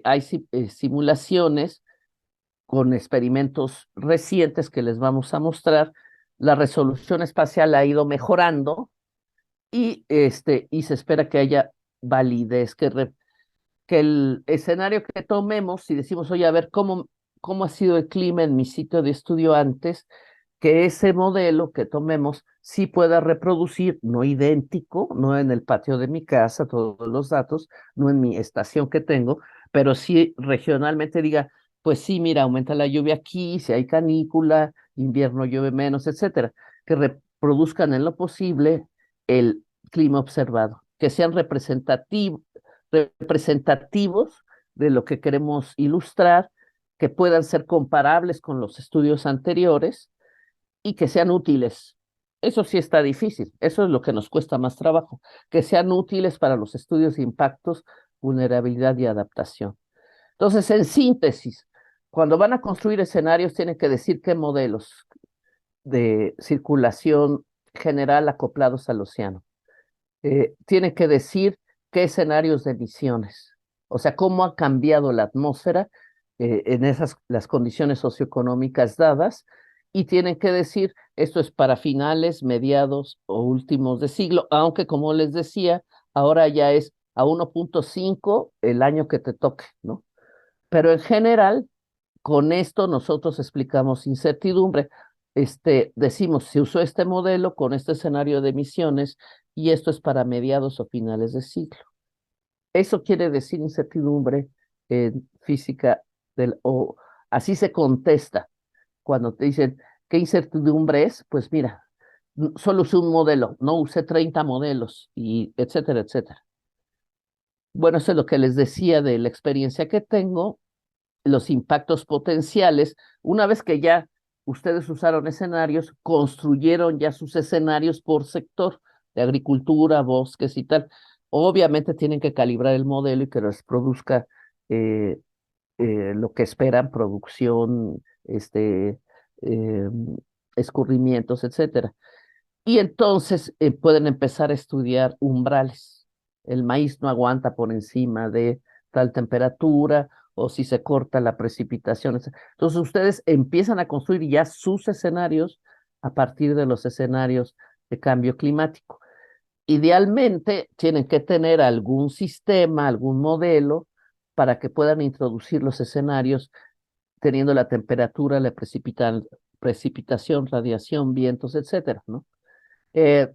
[SPEAKER 2] hay simulaciones con experimentos recientes que les vamos a mostrar. La resolución espacial ha ido mejorando y se espera que haya validez, que el escenario que tomemos, si decimos, oye, a ver, ¿cómo ha sido el clima en mi sitio de estudio antes? Que ese modelo que tomemos sí pueda reproducir, no idéntico, no en el patio de mi casa, todos los datos, no en mi estación que tengo, pero sí regionalmente diga, pues sí, mira, aumenta la lluvia aquí, si hay canícula, invierno llueve menos, etcétera, que reproduzcan en lo posible el clima observado, que sean representativos de lo que queremos ilustrar, que puedan ser comparables con los estudios anteriores y que sean útiles. Eso sí está difícil, eso es lo que nos cuesta más trabajo, que sean útiles para los estudios de impactos, vulnerabilidad y adaptación. Entonces, en síntesis, cuando van a construir escenarios, tienen que decir qué modelos de circulación general acoplados al océano. Tienen que decir qué escenarios de emisiones, o sea, cómo ha cambiado la atmósfera en las condiciones socioeconómicas dadas, y tienen que decir esto es para finales, mediados o últimos de siglo, aunque como les decía, ahora ya es a 1.5 el año que te toque, ¿no? Pero en general, con esto nosotros explicamos incertidumbre. Decimos, se usó este modelo con este escenario de emisiones y esto es para mediados o finales de siglo. Eso quiere decir incertidumbre en física o así se contesta cuando te dicen, ¿qué incertidumbre es? Pues mira, solo usé un modelo, no usé 30 modelos y etcétera, etcétera. Bueno, eso es lo que les decía de la experiencia que tengo, los impactos potenciales. Una vez que ya ustedes usaron escenarios, construyeron ya sus escenarios por sector de agricultura, bosques y tal. Obviamente tienen que calibrar el modelo y que les produzca eh, lo que esperan, producción, eh, escurrimientos, etcétera. Y entonces pueden empezar a estudiar umbrales. El maíz no aguanta por encima de tal temperatura o si se corta la precipitación. Entonces ustedes empiezan a construir ya sus escenarios a partir de los escenarios de cambio climático. Idealmente tienen que tener algún sistema, algún modelo para que puedan introducir los escenarios teniendo la temperatura, la precipitación, radiación, vientos, etcétera, ¿no? Eh,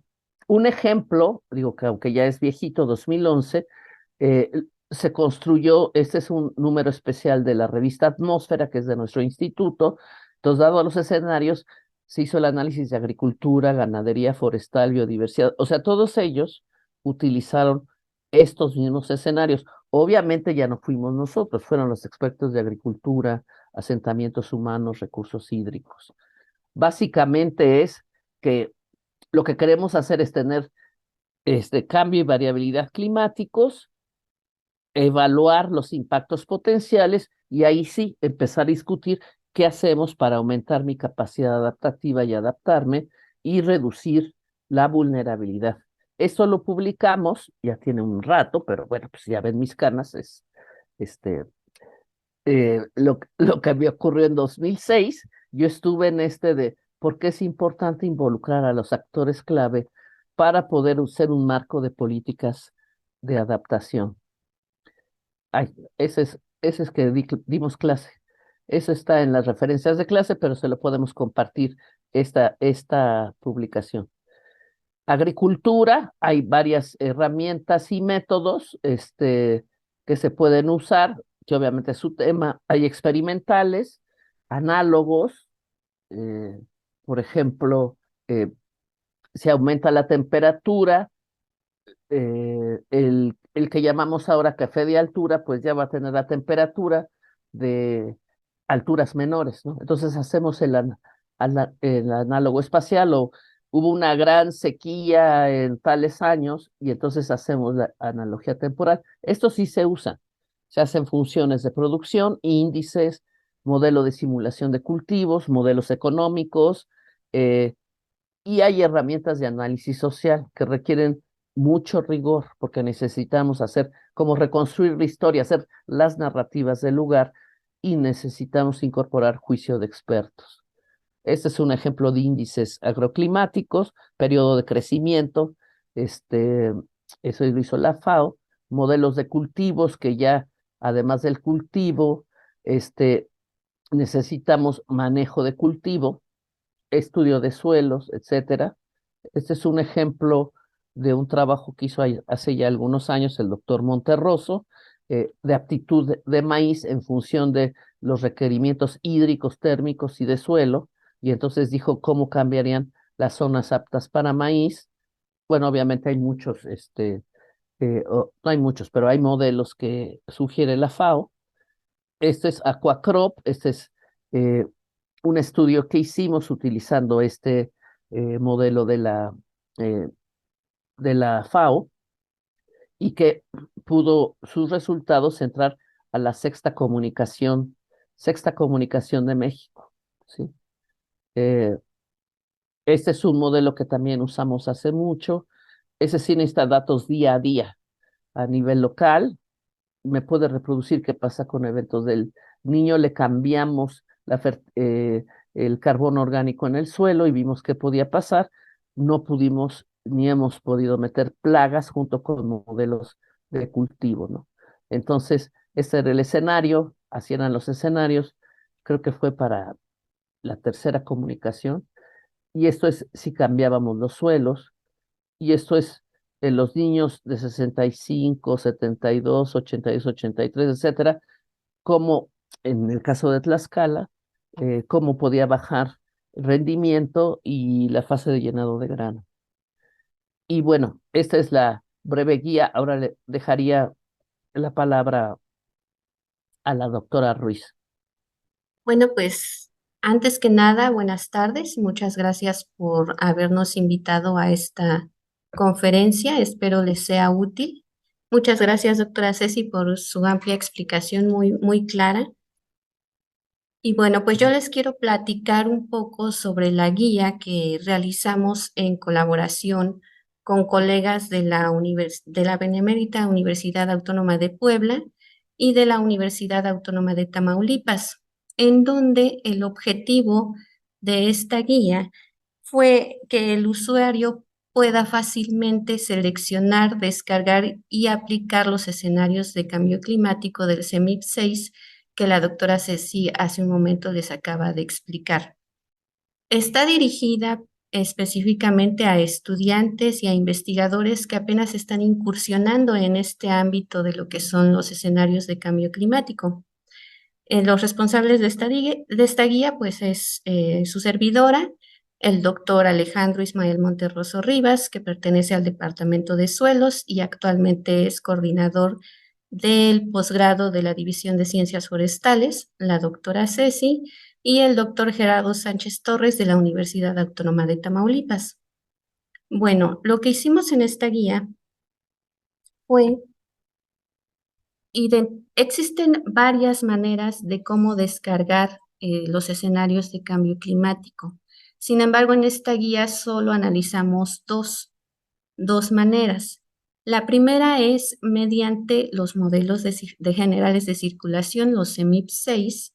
[SPEAKER 2] un ejemplo, digo que aunque ya es viejito, 2011, eh, se construyó, este es un número especial de la revista Atmósfera, que es de nuestro instituto. Entonces, dado a los escenarios, se hizo el análisis de agricultura, ganadería, forestal, biodiversidad. O sea, todos ellos utilizaron estos mismos escenarios. Obviamente ya no fuimos nosotros, fueron los expertos de agricultura, asentamientos humanos, recursos hídricos. Básicamente es que lo que queremos hacer es tener cambio y variabilidad climáticos, evaluar los impactos potenciales y ahí sí empezar a discutir qué hacemos para aumentar mi capacidad adaptativa y adaptarme y reducir la vulnerabilidad. Eso lo publicamos, ya tiene un rato, pero bueno, pues ya ven mis canas, es este, lo que me ocurrió en 2006. Yo estuve en de por qué es importante involucrar a los actores clave para poder ser un marco de políticas de adaptación. Ay, ese es que dimos clase. Eso está en las referencias de clase, pero se lo podemos compartir esta publicación. Agricultura, hay varias herramientas y métodos que se pueden usar, que obviamente es su tema. Hay experimentales, análogos, eh, por ejemplo, si aumenta la temperatura, el que llamamos ahora café de altura, pues ya va a tener la temperatura de alturas menores, ¿no? Entonces hacemos el análogo espacial o hubo una gran sequía en tales años y entonces hacemos la analogía temporal. Esto sí se usa. Se hacen funciones de producción, índices, modelo de simulación de cultivos, modelos económicos, eh, y hay herramientas de análisis social que requieren mucho rigor porque necesitamos hacer, como reconstruir la historia, hacer las narrativas del lugar y necesitamos incorporar juicio de expertos. Este es un ejemplo de índices agroclimáticos, periodo de crecimiento, este, eso lo hizo la FAO, modelos de cultivos que ya, además del cultivo, necesitamos manejo de cultivo, estudio de suelos, etcétera. Este es un ejemplo de un trabajo que hizo hace ya algunos años el doctor Monterroso, de aptitud de maíz en función de los requerimientos hídricos, térmicos y de suelo, y entonces dijo cómo cambiarían las zonas aptas para maíz. Bueno, obviamente hay muchos, no hay muchos, pero hay modelos que sugiere la FAO. Este es Aquacrop, este es eh, un estudio que hicimos utilizando este modelo eh, de la FAO y que pudo sus resultados entrar a la sexta comunicación de México. ¿Sí? Eh, este es un modelo que también usamos hace mucho. Ese sí necesita datos día a día a nivel local. Me puede reproducir qué pasa con eventos del niño. Le cambiamos el carbono orgánico en el suelo y vimos qué podía pasar. No pudimos ni hemos podido meter plagas junto con modelos de cultivo, ¿no? Entonces, ese era el escenario, así eran los escenarios. Creo que fue para la tercera comunicación. Y esto es si cambiábamos los suelos y esto es en los niños de 65, 72, 82, 83, etcétera, como en el caso de Tlaxcala, cómo podía bajar el rendimiento y la fase de llenado de grano. Y bueno, esta es la breve guía. Ahora le dejaría la palabra a la doctora Ruiz.
[SPEAKER 3] Bueno, pues antes que nada, buenas tardes. Muchas gracias por habernos invitado a esta conferencia. Espero les sea útil. Muchas gracias, doctora Ceci, por su amplia explicación muy clara. Y bueno, pues yo les quiero platicar un poco sobre la guía que realizamos en colaboración con colegas de de la Benemérita Universidad Autónoma de Puebla y de la Universidad Autónoma de Tamaulipas, en donde el objetivo de esta guía fue que el usuario pueda fácilmente seleccionar, descargar y aplicar los escenarios de cambio climático del CEMIP 6 que la doctora Ceci hace un momento les acaba de explicar. Está dirigida específicamente a estudiantes y a investigadores que apenas están incursionando en este ámbito de lo que son los escenarios de cambio climático. Los responsables de esta guía, pues es su servidora, el doctor Alejandro Ismael Monterroso Rivas, que pertenece al Departamento de Suelos y actualmente es coordinador del posgrado de la División de Ciencias Forestales, la doctora Ceci, y el doctor Gerardo Sánchez Torres de la Universidad Autónoma de Tamaulipas. Bueno, lo que hicimos en esta guía fue existen varias maneras de cómo descargar los escenarios de cambio climático. Sin embargo, en esta guía solo analizamos dos maneras. La primera es mediante los modelos de generales de circulación, los CEMIP 6,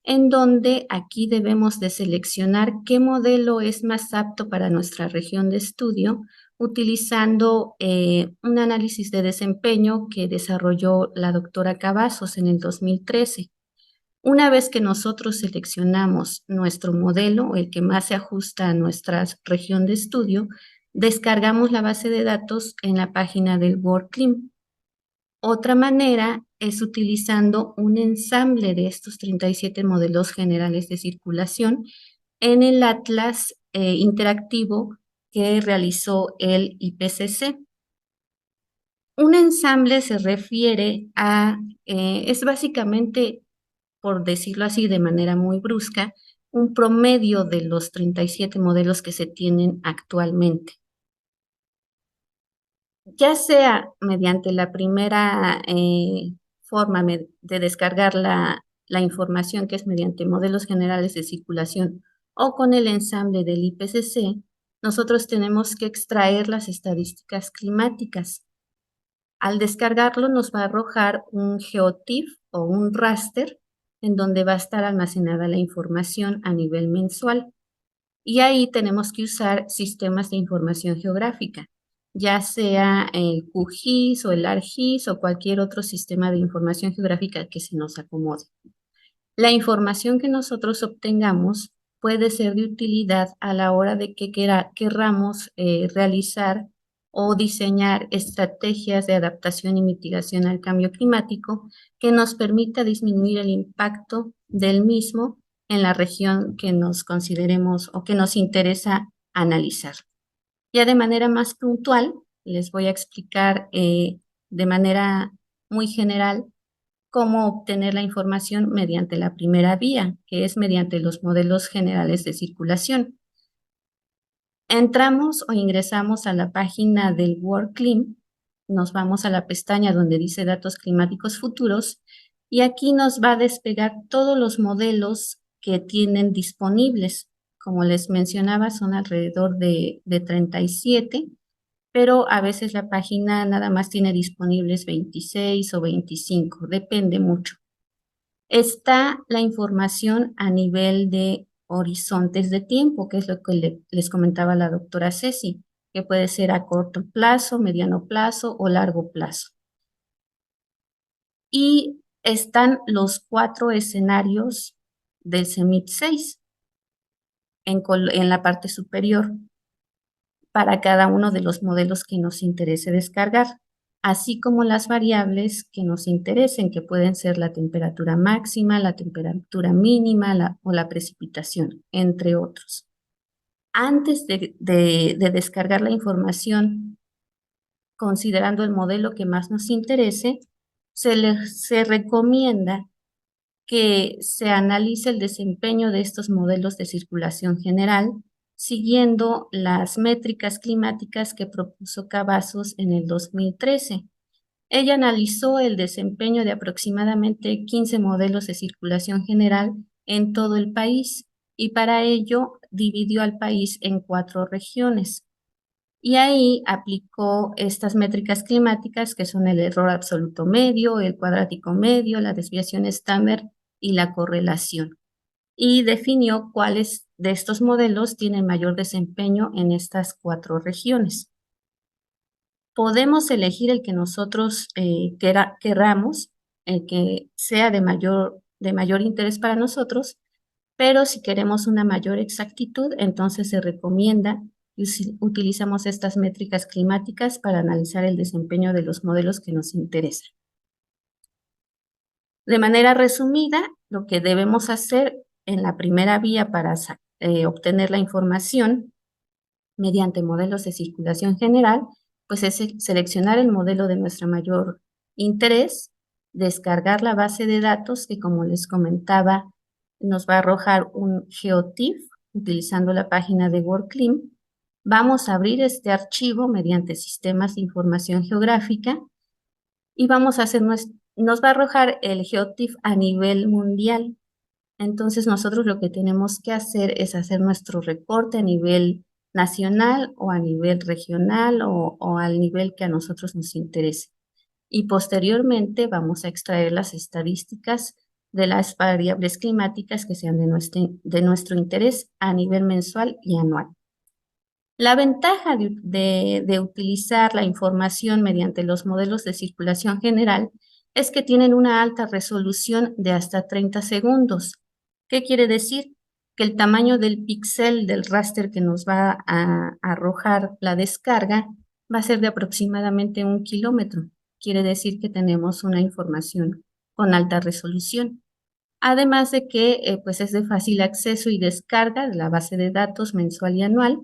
[SPEAKER 3] en donde aquí debemos de seleccionar qué modelo es más apto para nuestra región de estudio, utilizando un análisis de desempeño que desarrolló la doctora Cavazos en el 2013. Una vez que nosotros seleccionamos nuestro modelo, el que más se ajusta a nuestra región de estudio, descargamos la base de datos en la página del WorldClim. Otra manera es utilizando un ensamble de estos 37 modelos generales de circulación en el atlas interactivo que realizó el IPCC. Un ensamble se refiere a, es básicamente, por decirlo así de manera muy brusca, un promedio de los 37 modelos que se tienen actualmente. Ya sea mediante la primera forma de descargar la información, que es mediante modelos generales de circulación, o con el ensamble del IPCC, nosotros tenemos que extraer las estadísticas climáticas. Al descargarlo nos va a arrojar un GeoTIFF o un raster en donde va a estar almacenada la información a nivel mensual. Y ahí tenemos que usar sistemas de información geográfica, ya sea el QGIS o el ARGIS o cualquier otro sistema de información geográfica que se nos acomode. La información que nosotros obtengamos puede ser de utilidad a la hora de que querramos realizar o diseñar estrategias de adaptación y mitigación al cambio climático que nos permita disminuir el impacto del mismo en la región que nos consideremos o que nos interesa analizar. Ya de manera más puntual, les voy a explicar de manera muy general cómo obtener la información mediante la primera vía, que es mediante los modelos generales de circulación. Entramos o ingresamos a la página del WorldClim, nos vamos a la pestaña donde dice datos climáticos futuros y aquí nos va a despegar todos los modelos que tienen disponibles. Como les mencionaba, son alrededor de 37, pero a veces la página nada más tiene disponibles 26 o 25, depende mucho. Está la información a nivel de horizontes de tiempo, que es lo que les comentaba la doctora Ceci, que puede ser a corto plazo, mediano plazo o largo plazo. Y están los 4 escenarios del CEMIP 6 en la parte superior para cada uno de los modelos que nos interese descargar, así como las variables que nos interesen, que pueden ser la temperatura máxima, la temperatura mínima o la precipitación, entre otros. Antes de descargar la información, considerando el modelo que más nos interese, se recomienda que se analice el desempeño de estos modelos de circulación general siguiendo las métricas climáticas que propuso Cavazos en el 2013. Ella analizó el desempeño de aproximadamente 15 modelos de circulación general en todo el país y para ello dividió al país en 4 regiones. Y ahí aplicó estas métricas climáticas que son el error absoluto medio, el cuadrático medio, la desviación estándar y la correlación. Y definió cuáles de estos modelos tienen mayor desempeño en estas 4 regiones. Podemos elegir el que nosotros queramos, el que sea de mayor interés para nosotros, pero si queremos una mayor exactitud, entonces se recomienda que utilizamos estas métricas climáticas para analizar el desempeño de los modelos que nos interesan. De manera resumida, lo que debemos hacer en la primera vía para obtener la información mediante modelos de circulación general, pues es seleccionar el modelo de nuestro mayor interés, descargar la base de datos que, como les comentaba, nos va a arrojar un GeoTIFF utilizando la página de WorldClim. Vamos a abrir este archivo mediante sistemas de información geográfica y vamos a hacer nos va a arrojar el GeoTIFF a nivel mundial. Entonces nosotros lo que tenemos que hacer es hacer nuestro reporte a nivel nacional o a nivel regional o al nivel que a nosotros nos interese. Y posteriormente vamos a extraer las estadísticas de las variables climáticas que sean de nuestro interés a nivel mensual y anual. La ventaja de utilizar la información mediante los modelos de circulación general es que tienen una alta resolución de hasta 30 segundos. ¿Qué quiere decir? Que el tamaño del píxel del raster que nos va a arrojar la descarga va a ser de aproximadamente 1 kilómetro. Quiere decir que tenemos una información con alta resolución. Además de que pues es de fácil acceso y descarga de la base de datos mensual y anual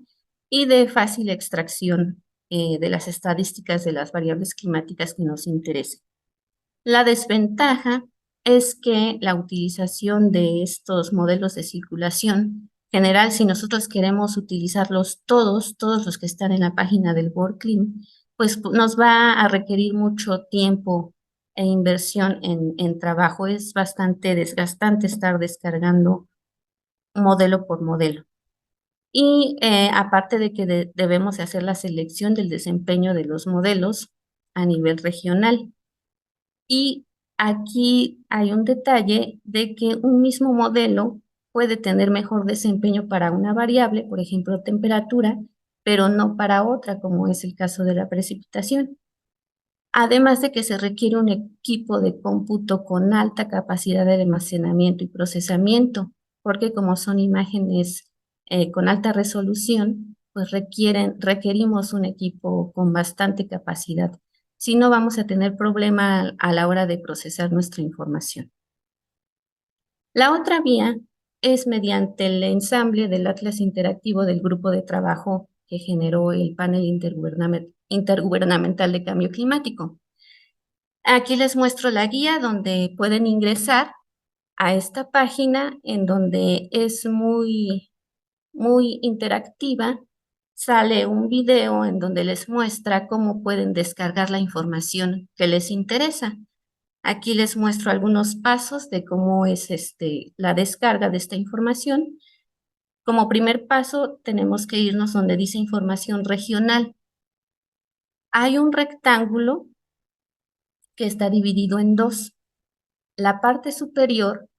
[SPEAKER 3] y de fácil extracción de las estadísticas de las variables climáticas que nos interesen. La desventaja es que la utilización de estos modelos de circulación general, si nosotros queremos utilizarlos todos los que están en la página del WorldClim, pues nos va a requerir mucho tiempo e inversión en trabajo. Es bastante desgastante estar descargando modelo por modelo. Y aparte de que debemos hacer la selección del desempeño de los modelos a nivel regional. Y aquí hay un detalle de que un mismo modelo puede tener mejor desempeño para una variable, por ejemplo, temperatura, pero no para otra, como es el caso de la precipitación. Además de que se requiere un equipo de cómputo con alta capacidad de almacenamiento y procesamiento, porque como son imágenes con alta resolución, pues requerimos un equipo con bastante capacidad. Si no, vamos a tener problema a la hora de procesar nuestra información. La otra vía es mediante el ensamble del Atlas Interactivo del grupo de trabajo que generó el panel intergubernamental de cambio climático. Aquí les muestro la guía donde pueden ingresar a esta página en donde es muy interactiva. Sale un video en donde les muestra cómo pueden descargar la información que les interesa. Aquí les muestro algunos pasos de cómo es la descarga de esta información. Como primer paso, tenemos que irnos donde dice información regional. Hay un rectángulo que está dividido en dos. La parte superior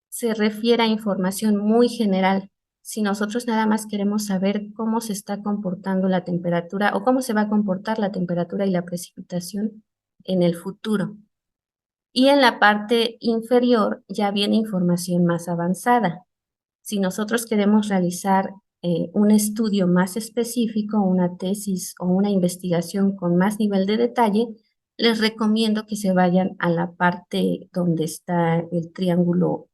[SPEAKER 3] se refiere a información muy general. Si nosotros nada más queremos saber cómo se está comportando la temperatura o cómo se va a comportar la temperatura y la precipitación en el futuro. Y en la parte inferior ya viene información más avanzada. Si nosotros queremos realizar un estudio más específico, una tesis o una investigación con más nivel de detalle, les recomiendo que se vayan a la parte donde está el triángulo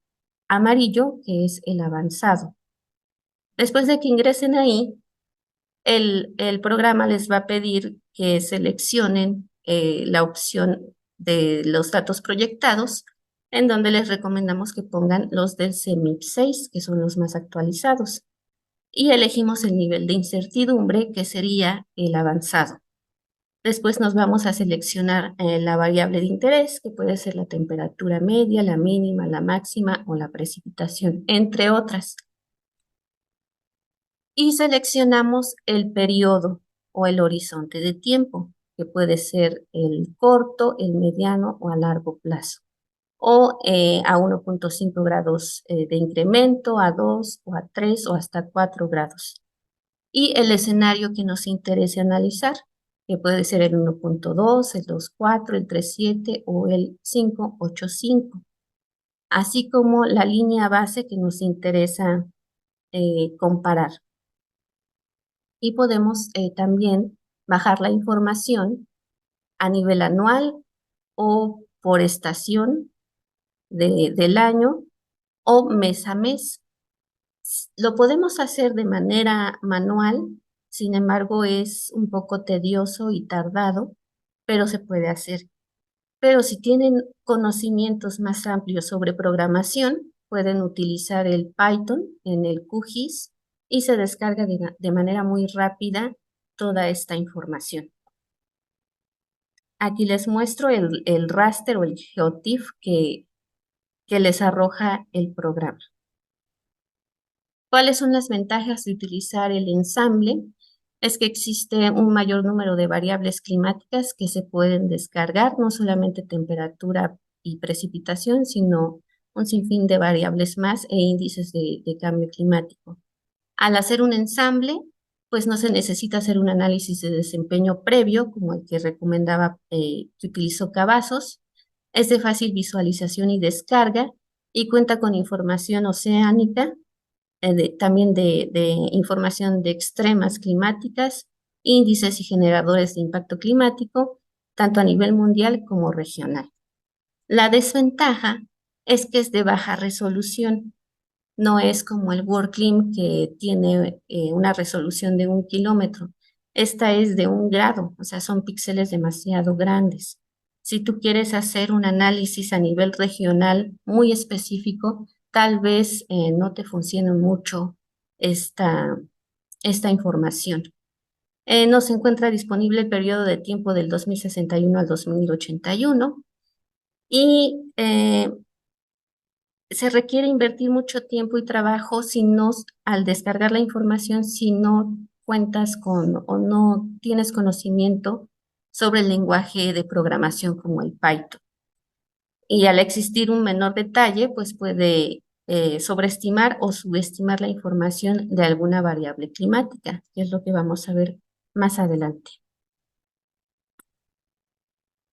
[SPEAKER 3] amarillo, que es el avanzado. Después de que ingresen ahí, el programa les va a pedir que seleccionen la opción de los datos proyectados, en donde les recomendamos que pongan los del CMIP 6, que son los más actualizados. Y elegimos el nivel de incertidumbre, que sería el avanzado. Después nos vamos a seleccionar la variable de interés, que puede ser la temperatura media, la mínima, la máxima o la precipitación, entre otras. Y seleccionamos el periodo o el horizonte de tiempo, que puede ser el corto, el mediano o a largo plazo. O a 1.5 grados de incremento, a 2 o a 3 o hasta 4 grados. Y el escenario que nos interese analizar, que puede ser el 1.2, el 2.4, el 3.7 o el 5.8.5, así como la línea base que nos interesa comparar. Y podemos también bajar la información a nivel anual o por estación del año o mes a mes. Lo podemos hacer de manera manual, sin embargo es un poco tedioso y tardado, pero se puede hacer. Pero si tienen conocimientos más amplios sobre programación, pueden utilizar el Python en el QGIS y se descarga de manera muy rápida toda esta información. Aquí les muestro el raster o el GeoTIFF que les arroja el programa. ¿Cuáles son las ventajas de utilizar el ensamble? Es que existe un mayor número de variables climáticas que se pueden descargar, no solamente temperatura y precipitación, sino un sinfín de variables más e índices de cambio climático. Al hacer un ensamble, pues no se necesita hacer un análisis de desempeño previo, como el que recomendaba, que utilizó Cavazos, Es de fácil visualización y descarga y cuenta con información oceánica, también de información de extremas climáticas, índices y generadores de impacto climático, tanto a nivel mundial como regional. La desventaja es que es de baja resolución. No es como el WorldClim que tiene una resolución de 1 kilómetro. Esta es de 1 grado, o sea, son píxeles demasiado grandes. Si tú quieres hacer un análisis a nivel regional muy específico, tal vez no te funcione mucho esta información. No se encuentra disponible el periodo de tiempo del 2061 al 2081 y se requiere invertir mucho tiempo y trabajo si no, al descargar la información, si no cuentas con o no tienes conocimiento sobre el lenguaje de programación como el Python. Y al existir un menor detalle, pues puede sobreestimar o subestimar la información de alguna variable climática, que es lo que vamos a ver más adelante.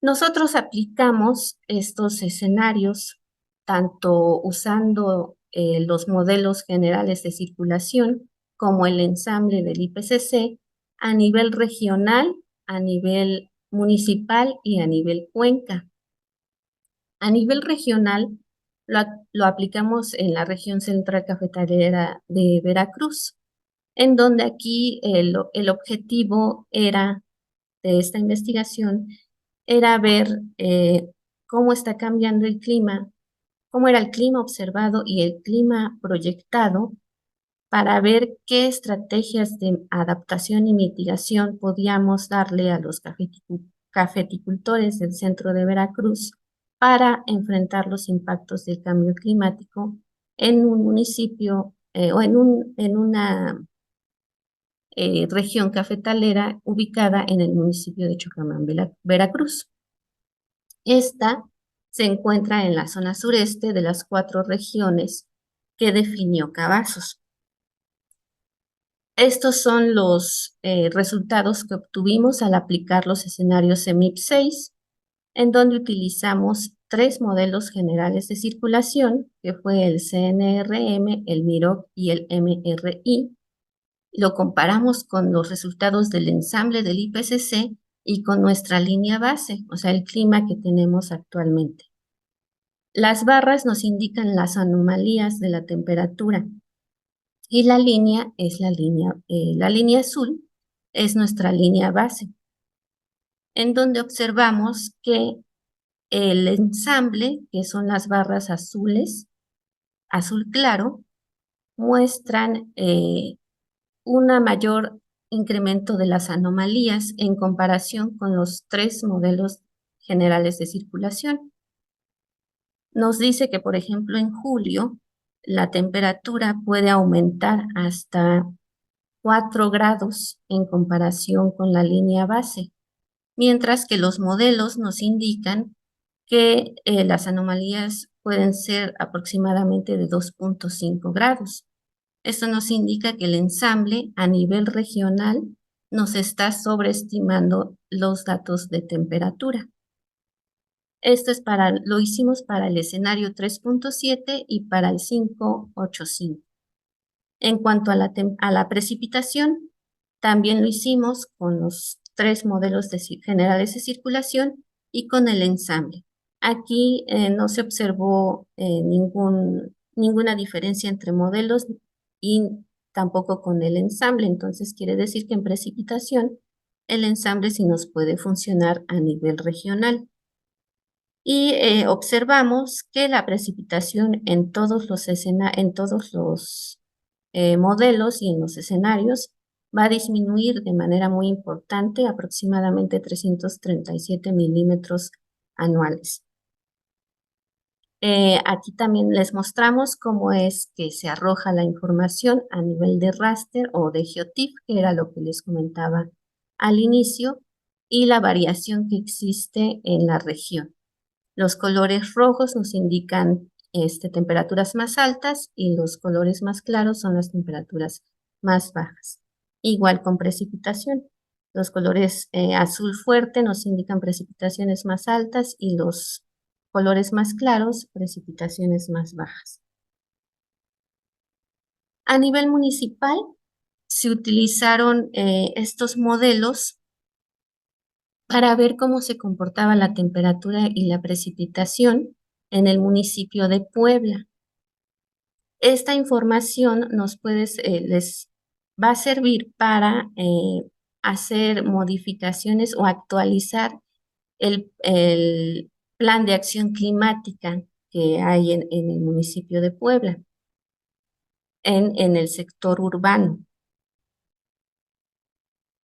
[SPEAKER 3] Nosotros aplicamos estos escenarios tanto usando los modelos generales de circulación como el ensamble del IPCC a nivel regional, a nivel municipal y a nivel cuenca. A nivel regional lo aplicamos en la región central cafetalera de Veracruz, en donde aquí el objetivo era de esta investigación era ver cómo está cambiando el clima, cómo era el clima observado y el clima proyectado para ver qué estrategias de adaptación y mitigación podíamos darle a los cafeticultores del centro de Veracruz para enfrentar los impactos del cambio climático en un municipio o en una región cafetalera ubicada en el municipio de Chocamán, Veracruz. Esta se encuentra en la zona sureste de las 4 regiones que definió Cavazos. Estos son los resultados que obtuvimos al aplicar los escenarios EMIP 6, en donde utilizamos 3 modelos generales de circulación, que fue el CNRM, el MIROC y el MRI. Lo comparamos con los resultados del ensamble del IPCC y con nuestra línea base, o sea, el clima que tenemos actualmente. Las barras nos indican las anomalías de la temperatura y la línea es la línea azul es nuestra línea base, en donde observamos que el ensamble, que son las barras azules, azul claro, muestran un mayor incremento de las anomalías en comparación con los 3 modelos generales de circulación. Nos dice que, por ejemplo, en julio, la temperatura puede aumentar hasta 4 grados en comparación con la línea base, mientras que los modelos nos indican que las anomalías pueden ser aproximadamente de 2.5 grados. Esto nos indica que el ensamble a nivel regional nos está sobreestimando los datos de temperatura. Esto es lo hicimos para el escenario 3.7 y para el 5.85. En cuanto a la precipitación, también lo hicimos con los 3 modelos generales de circulación y con el ensamble. Aquí no se observó ninguna diferencia entre modelos y tampoco con el ensamble. Entonces quiere decir que en precipitación el ensamble sí nos puede funcionar a nivel regional. Y observamos que la precipitación en todos los modelos y en los escenarios va a disminuir de manera muy importante, aproximadamente 337 milímetros anuales. Aquí también les mostramos cómo es que se arroja la información a nivel de raster o de GeoTIFF, que era lo que les comentaba al inicio, y la variación que existe en la región. Los colores rojos nos indican temperaturas más altas y los colores más claros son las temperaturas más bajas. Igual con precipitación. Los colores azul fuerte nos indican precipitaciones más altas y los colores más claros, precipitaciones más bajas. A nivel municipal, se utilizaron estos modelos para ver cómo se comportaba la temperatura y la precipitación en el municipio de Puebla. Esta información les va a servir para hacer modificaciones o actualizar el plan de acción climática que hay en el municipio de Puebla, en el sector urbano.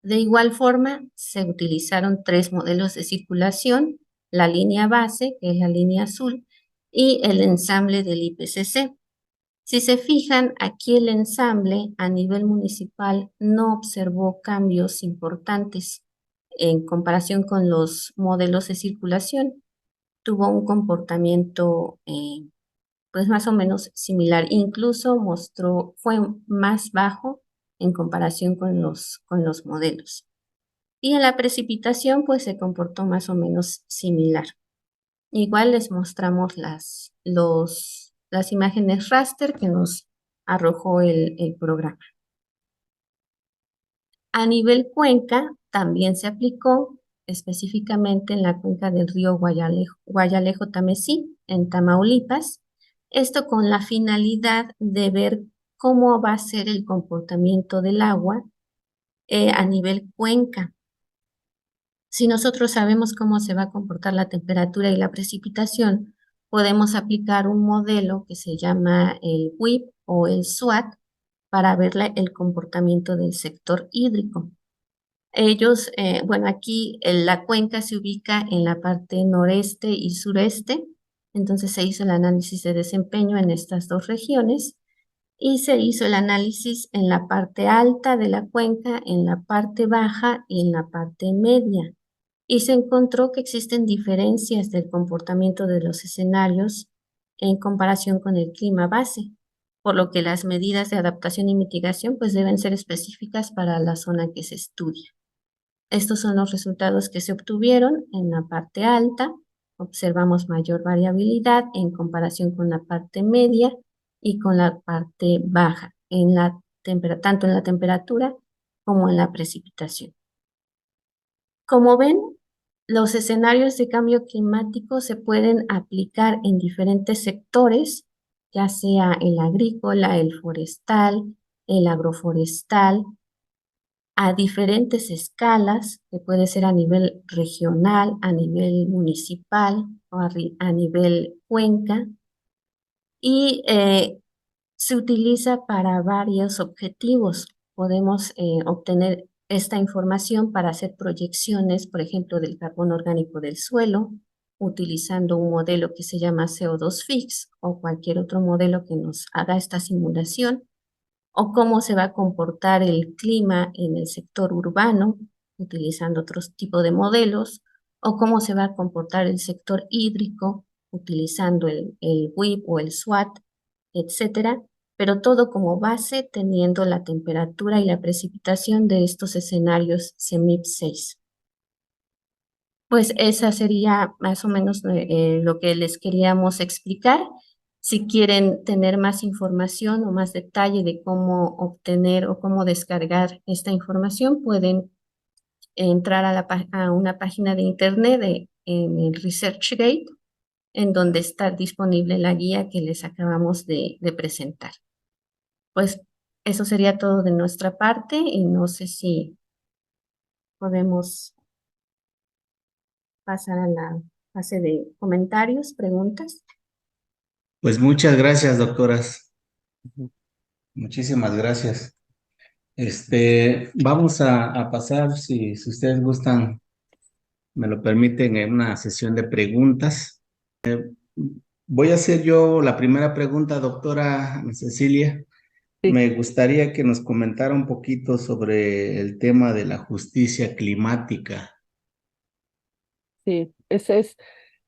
[SPEAKER 3] De igual forma, se utilizaron 3 modelos de circulación: la línea base, que es la línea azul, y el ensamble del IPCC. Si se fijan, aquí el ensamble a nivel municipal no observó cambios importantes en comparación con los modelos de circulación. Tuvo un comportamiento pues más o menos similar, incluso fue más bajo en comparación con los modelos. Y en la precipitación pues se comportó más o menos similar. Igual les mostramos las imágenes raster que nos arrojó el programa. A nivel cuenca también se aplicó específicamente en la cuenca del río Guayalejo-Tamesí, en Tamaulipas, esto con la finalidad de ver cómo va a ser el comportamiento del agua a nivel cuenca. Si nosotros sabemos cómo se va a comportar la temperatura y la precipitación, podemos aplicar un modelo que se llama el WIP o el SWAT para ver el comportamiento del sector hídrico. Aquí la cuenca se ubica en la parte noreste y sureste, entonces se hizo el análisis de desempeño en estas 2 regiones y se hizo el análisis en la parte alta de la cuenca, en la parte baja y en la parte media. Y se encontró que existen diferencias del comportamiento de los escenarios en comparación con el clima base, por lo que las medidas de adaptación y mitigación pues deben ser específicas para la zona que se estudia. Estos son los resultados que se obtuvieron en la parte alta. Observamos mayor variabilidad en comparación con la parte media y con la parte baja, tanto en la temperatura como en la precipitación. Como ven, los escenarios de cambio climático se pueden aplicar en diferentes sectores, ya sea el agrícola, el forestal, el agroforestal, a diferentes escalas, que puede ser a nivel regional, a nivel municipal o a nivel cuenca, y se utiliza para varios objetivos. Podemos obtener esta información para hacer proyecciones, por ejemplo, del carbono orgánico del suelo, utilizando un modelo que se llama CO2 Fix o cualquier otro modelo que nos haga esta simulación, o cómo se va a comportar el clima en el sector urbano, utilizando otros tipos de modelos, o cómo se va a comportar el sector hídrico, utilizando el WIP o el SWAT, etcétera, pero todo como base teniendo la temperatura y la precipitación de estos escenarios CEMIP 6. Pues esa sería más o menos lo que les queríamos explicar. Si quieren tener más información o más detalle de cómo obtener o cómo descargar esta información, pueden entrar a una página de internet en el ResearchGate, en donde está disponible la guía que les acabamos de presentar. Pues eso sería todo de nuestra parte y no sé si podemos pasar a la fase de comentarios, preguntas.
[SPEAKER 4] Pues muchas gracias, doctoras. Muchísimas gracias. Vamos a pasar, si ustedes gustan, me lo permiten, en una sesión de preguntas. Voy a hacer yo la primera pregunta, doctora Ana Cecilia.
[SPEAKER 2] Sí.
[SPEAKER 4] Me gustaría que nos comentara un poquito sobre el tema de la justicia climática.
[SPEAKER 2] Sí,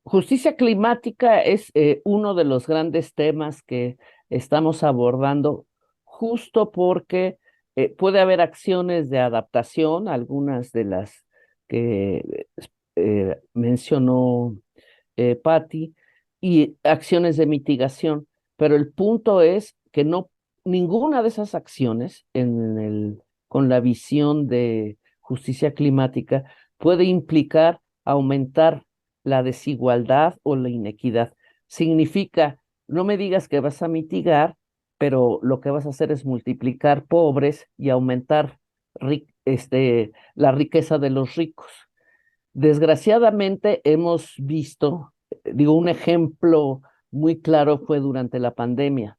[SPEAKER 2] justicia climática es uno de los grandes temas que estamos abordando justo porque puede haber acciones de adaptación, algunas de las que mencionó Patti, y acciones de mitigación, pero el punto es que no, ninguna de esas acciones con la visión de justicia climática puede implicar aumentar la desigualdad o la inequidad. Significa, no me digas que vas a mitigar, pero lo que vas a hacer es multiplicar pobres y aumentar la riqueza de los ricos. Desgraciadamente hemos visto, digo, un ejemplo muy claro fue durante la pandemia.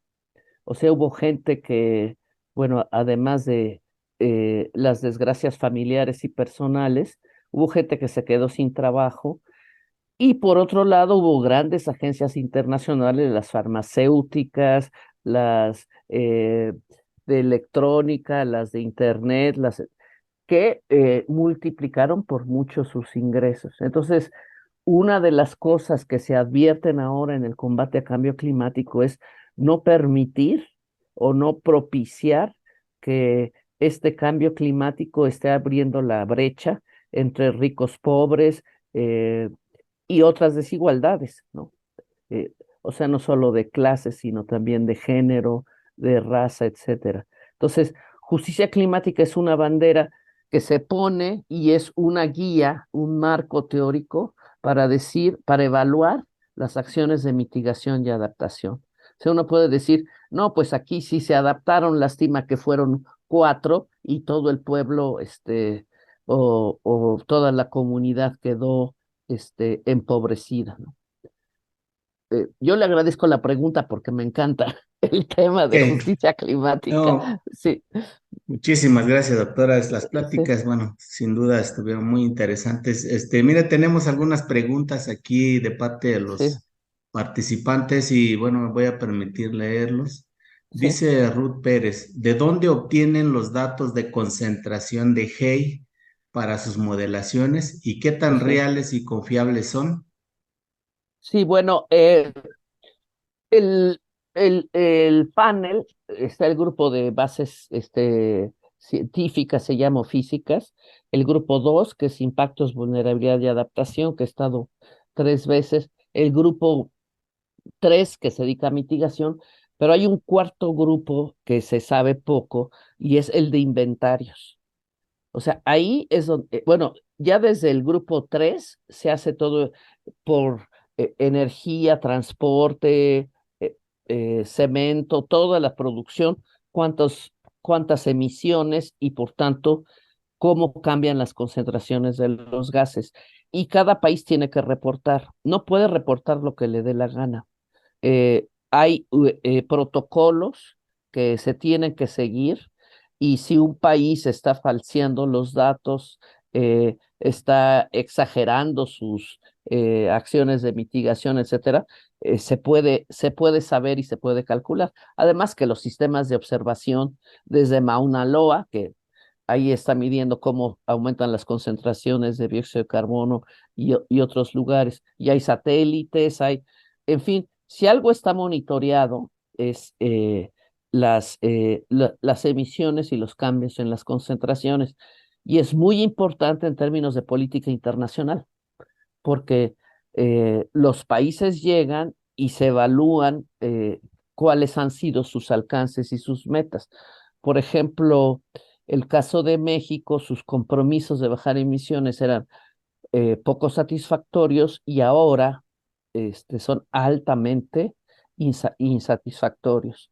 [SPEAKER 2] O sea, hubo gente que, bueno, además de las desgracias familiares y personales, hubo gente que se quedó sin trabajo y por otro lado hubo grandes agencias internacionales, las farmacéuticas, las de electrónica, las de internet, las que multiplicaron por mucho sus ingresos. Entonces, una de las cosas que se advierten ahora en el combate a cambio climático es no permitir o no propiciar que este cambio climático esté abriendo la brecha entre ricos, pobres y otras desigualdades, ¿no? Eh, o sea, no solo de clases, sino también de género, de raza, etcétera. Entonces, justicia climática es una bandera que se pone y es una guía, un marco teórico para decir, para evaluar las acciones de mitigación y adaptación. O sea, uno puede decir, no, pues aquí sí se adaptaron, lástima que fueron 4 y todo el pueblo, o toda la comunidad quedó, empobrecida, ¿no? Yo le agradezco la pregunta porque me encanta el tema de
[SPEAKER 4] Ok,
[SPEAKER 2] justicia climática.
[SPEAKER 4] no,
[SPEAKER 2] Sí,
[SPEAKER 4] muchísimas gracias, doctora. Las
[SPEAKER 2] sí,
[SPEAKER 4] pláticas, bueno, sin duda estuvieron muy interesantes. Mira, tenemos algunas preguntas aquí de parte de
[SPEAKER 2] sí,
[SPEAKER 4] los participantes y bueno, me voy a permitir leerlos.
[SPEAKER 2] sí,
[SPEAKER 4] Dice Ruth Pérez, ¿de dónde obtienen los datos de concentración de Hay para sus modelaciones y qué tan
[SPEAKER 2] sí.
[SPEAKER 4] reales y confiables son?
[SPEAKER 2] Sí, bueno, el, el panel, está el grupo de bases científicas, se llama o físicas, el grupo 2 que es impactos, vulnerabilidad y adaptación, que he estado 3 veces, el grupo 3 que se dedica a mitigación, pero hay un cuarto grupo que se sabe poco y es el de inventarios. O sea, ahí es donde, bueno, ya desde el grupo 3 se hace todo por energía, transporte, cemento, toda la producción, cuántas emisiones y por tanto cómo cambian las concentraciones de los gases. Y cada país tiene que reportar, no puede reportar lo que le dé la gana. Hay protocolos que se tienen que seguir y si un país está falseando los datos, está exagerando sus acciones de mitigación, etcétera, se puede saber y se puede calcular. Además que los sistemas de observación desde Mauna Loa, que ahí está midiendo cómo aumentan las concentraciones de dióxido de carbono y otros lugares. Y hay satélites, en fin, si algo está monitoreado es las emisiones y los cambios en las concentraciones. Y es muy importante en términos de política internacional, porque los países llegan y se evalúan cuáles han sido sus alcances y sus metas. Por ejemplo, el caso de México, sus compromisos de bajar emisiones eran poco satisfactorios y ahora son altamente insatisfactorios,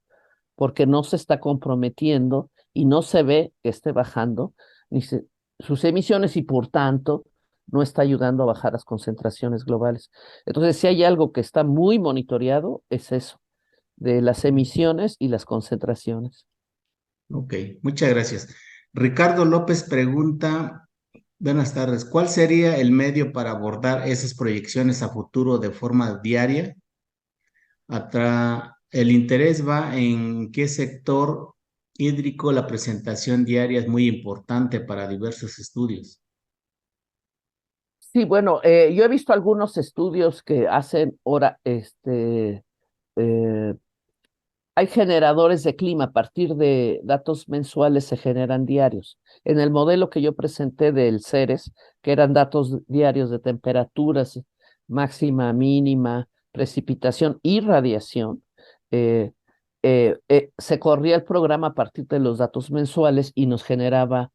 [SPEAKER 2] porque no se está comprometiendo y no se ve que esté bajando ni sus emisiones y por tanto no está ayudando a bajar las concentraciones globales. Entonces, si hay algo que está muy monitoreado, es eso, de las emisiones y las concentraciones.
[SPEAKER 4] Ok, muchas gracias. Ricardo López pregunta, buenas tardes, ¿cuál sería el medio para abordar esas proyecciones a futuro de forma diaria? El interés va en qué sector hídrico la presentación diaria es muy importante para diversos estudios.
[SPEAKER 2] Sí, bueno, yo he visto algunos estudios que hacen ahora, eh, hay generadores de clima, a partir de datos mensuales se generan diarios. En el modelo que yo presenté del CERES, que eran datos diarios de temperaturas máxima, mínima, precipitación y radiación, eh, se corría el programa a partir de los datos mensuales y nos generaba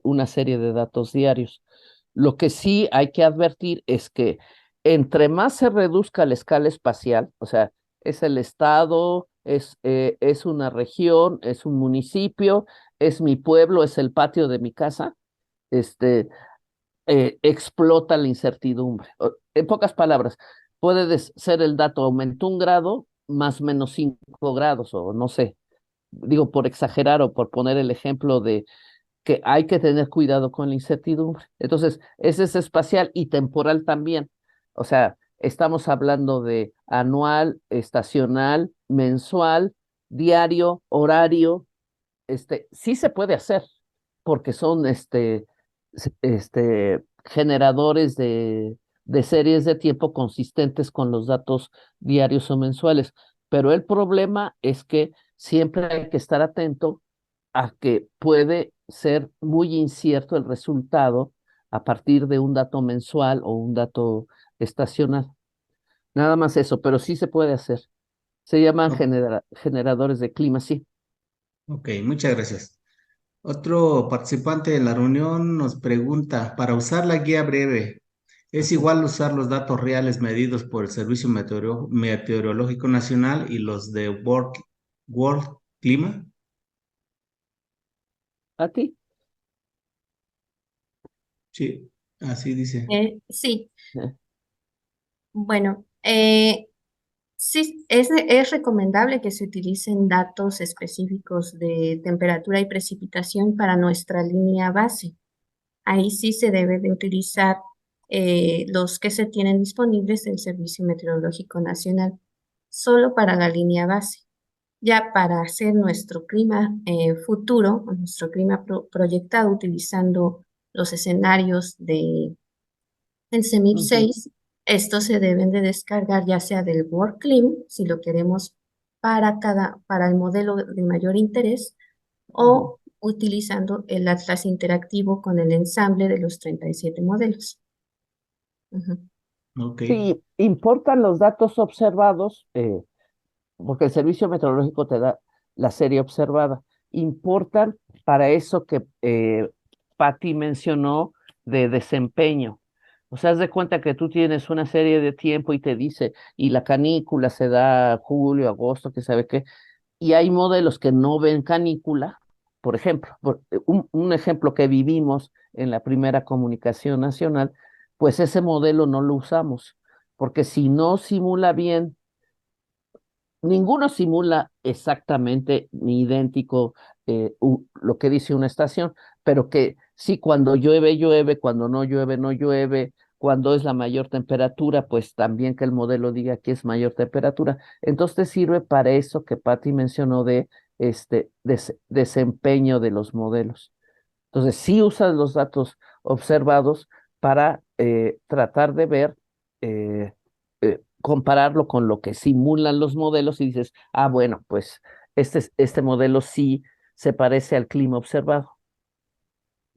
[SPEAKER 2] una serie de datos diarios. Lo que sí hay que advertir es que entre más se reduzca la escala espacial, o sea, es el estado, es una región, es un municipio, es mi pueblo, es el patio de mi casa, este, explota la incertidumbre. En pocas palabras, ser el dato aumentó 1 grado, más menos 5 grados, o no sé, digo por exagerar o por poner el ejemplo de que hay que tener cuidado con la incertidumbre. Entonces, ese es espacial y temporal también. O sea, estamos hablando de anual, estacional, mensual, diario, horario. Sí se puede hacer, porque son generadores de series de tiempo consistentes con los datos diarios o mensuales. Pero el problema es que siempre hay que estar atento a que puede ser muy incierto el resultado a partir de un dato mensual o un dato estacional. Nada más eso, pero sí se puede hacer. Se llaman
[SPEAKER 4] O-
[SPEAKER 2] generadores de clima, sí.
[SPEAKER 4] Ok, muchas gracias. Otro participante de la reunión nos pregunta, para usar la guía breve, ¿es
[SPEAKER 2] Ajá.
[SPEAKER 4] igual usar los datos reales medidos por el Servicio Meteorológico Nacional y los de World Clima?
[SPEAKER 2] ¿A ti?
[SPEAKER 4] Sí, así dice.
[SPEAKER 3] Sí,
[SPEAKER 2] Eh,
[SPEAKER 3] bueno, sí, es recomendable que se utilicen datos específicos de temperatura y precipitación para nuestra línea base. Ahí sí se debe de utilizar los que se tienen disponibles del Servicio Meteorológico Nacional, solo para la línea base. Ya para hacer nuestro clima futuro, o nuestro clima proyectado utilizando los escenarios del CEMIP
[SPEAKER 2] ujú,
[SPEAKER 3] 6, estos se deben de descargar ya sea del WorldClim, si lo queremos para el modelo de mayor interés,
[SPEAKER 2] ujú.
[SPEAKER 3] o utilizando el Atlas interactivo con el ensamble de los 37 modelos. Ujú.
[SPEAKER 4] Ok,
[SPEAKER 2] Sí, importan los datos observados, porque el servicio meteorológico te da la serie observada. Importan para eso que Patti mencionó de desempeño. O sea, haz de cuenta que tú tienes una serie de tiempo y te dice, y la canícula se da julio, agosto, que sabe qué, y hay modelos que no ven canícula. Por ejemplo, un ejemplo que vivimos en la primera comunicación nacional, pues ese modelo no lo usamos, porque si no simula bien, ninguno simula exactamente ni idéntico lo que dice una estación, pero que sí, cuando llueve, llueve, cuando no llueve, no llueve, cuando es la mayor temperatura, pues también que el modelo diga que es mayor temperatura. Entonces te sirve para eso que Patti mencionó de desempeño de los modelos. Entonces, sí usas los datos observados para tratar de ver, compararlo con lo que simulan los modelos y dices, ah, bueno, pues este modelo sí se parece al clima observado.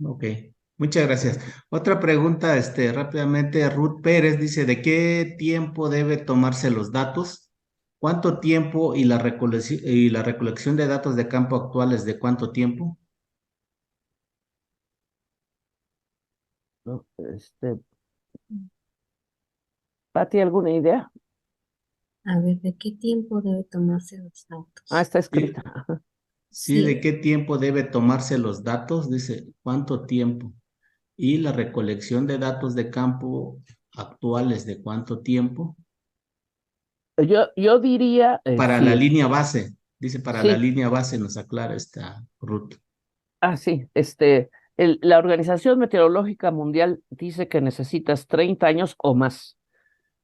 [SPEAKER 4] ok. Muchas gracias. Otra pregunta, rápidamente, Ruth Pérez dice, ¿de qué tiempo debe tomarse los datos? ¿Cuánto tiempo y la recolección de datos de campo actuales de cuánto tiempo?
[SPEAKER 2] ¿No? ¿Pati, alguna idea?
[SPEAKER 3] A ver, ¿de qué tiempo debe tomarse los
[SPEAKER 2] Ah,
[SPEAKER 3] datos?
[SPEAKER 2] está
[SPEAKER 4] Sí,
[SPEAKER 2] escrita.
[SPEAKER 4] sí, ¿de
[SPEAKER 3] Sí,
[SPEAKER 4] qué tiempo debe tomarse los datos? Dice, ¿cuánto tiempo? Y la recolección de datos de campo actuales de cuánto tiempo
[SPEAKER 2] Yo diría,
[SPEAKER 4] para la
[SPEAKER 2] sí,
[SPEAKER 4] línea base. Dice para la
[SPEAKER 2] sí,
[SPEAKER 4] línea base, nos aclara esta Ruth.
[SPEAKER 2] sí, la Organización Meteorológica Mundial dice que necesitas 30 años o más,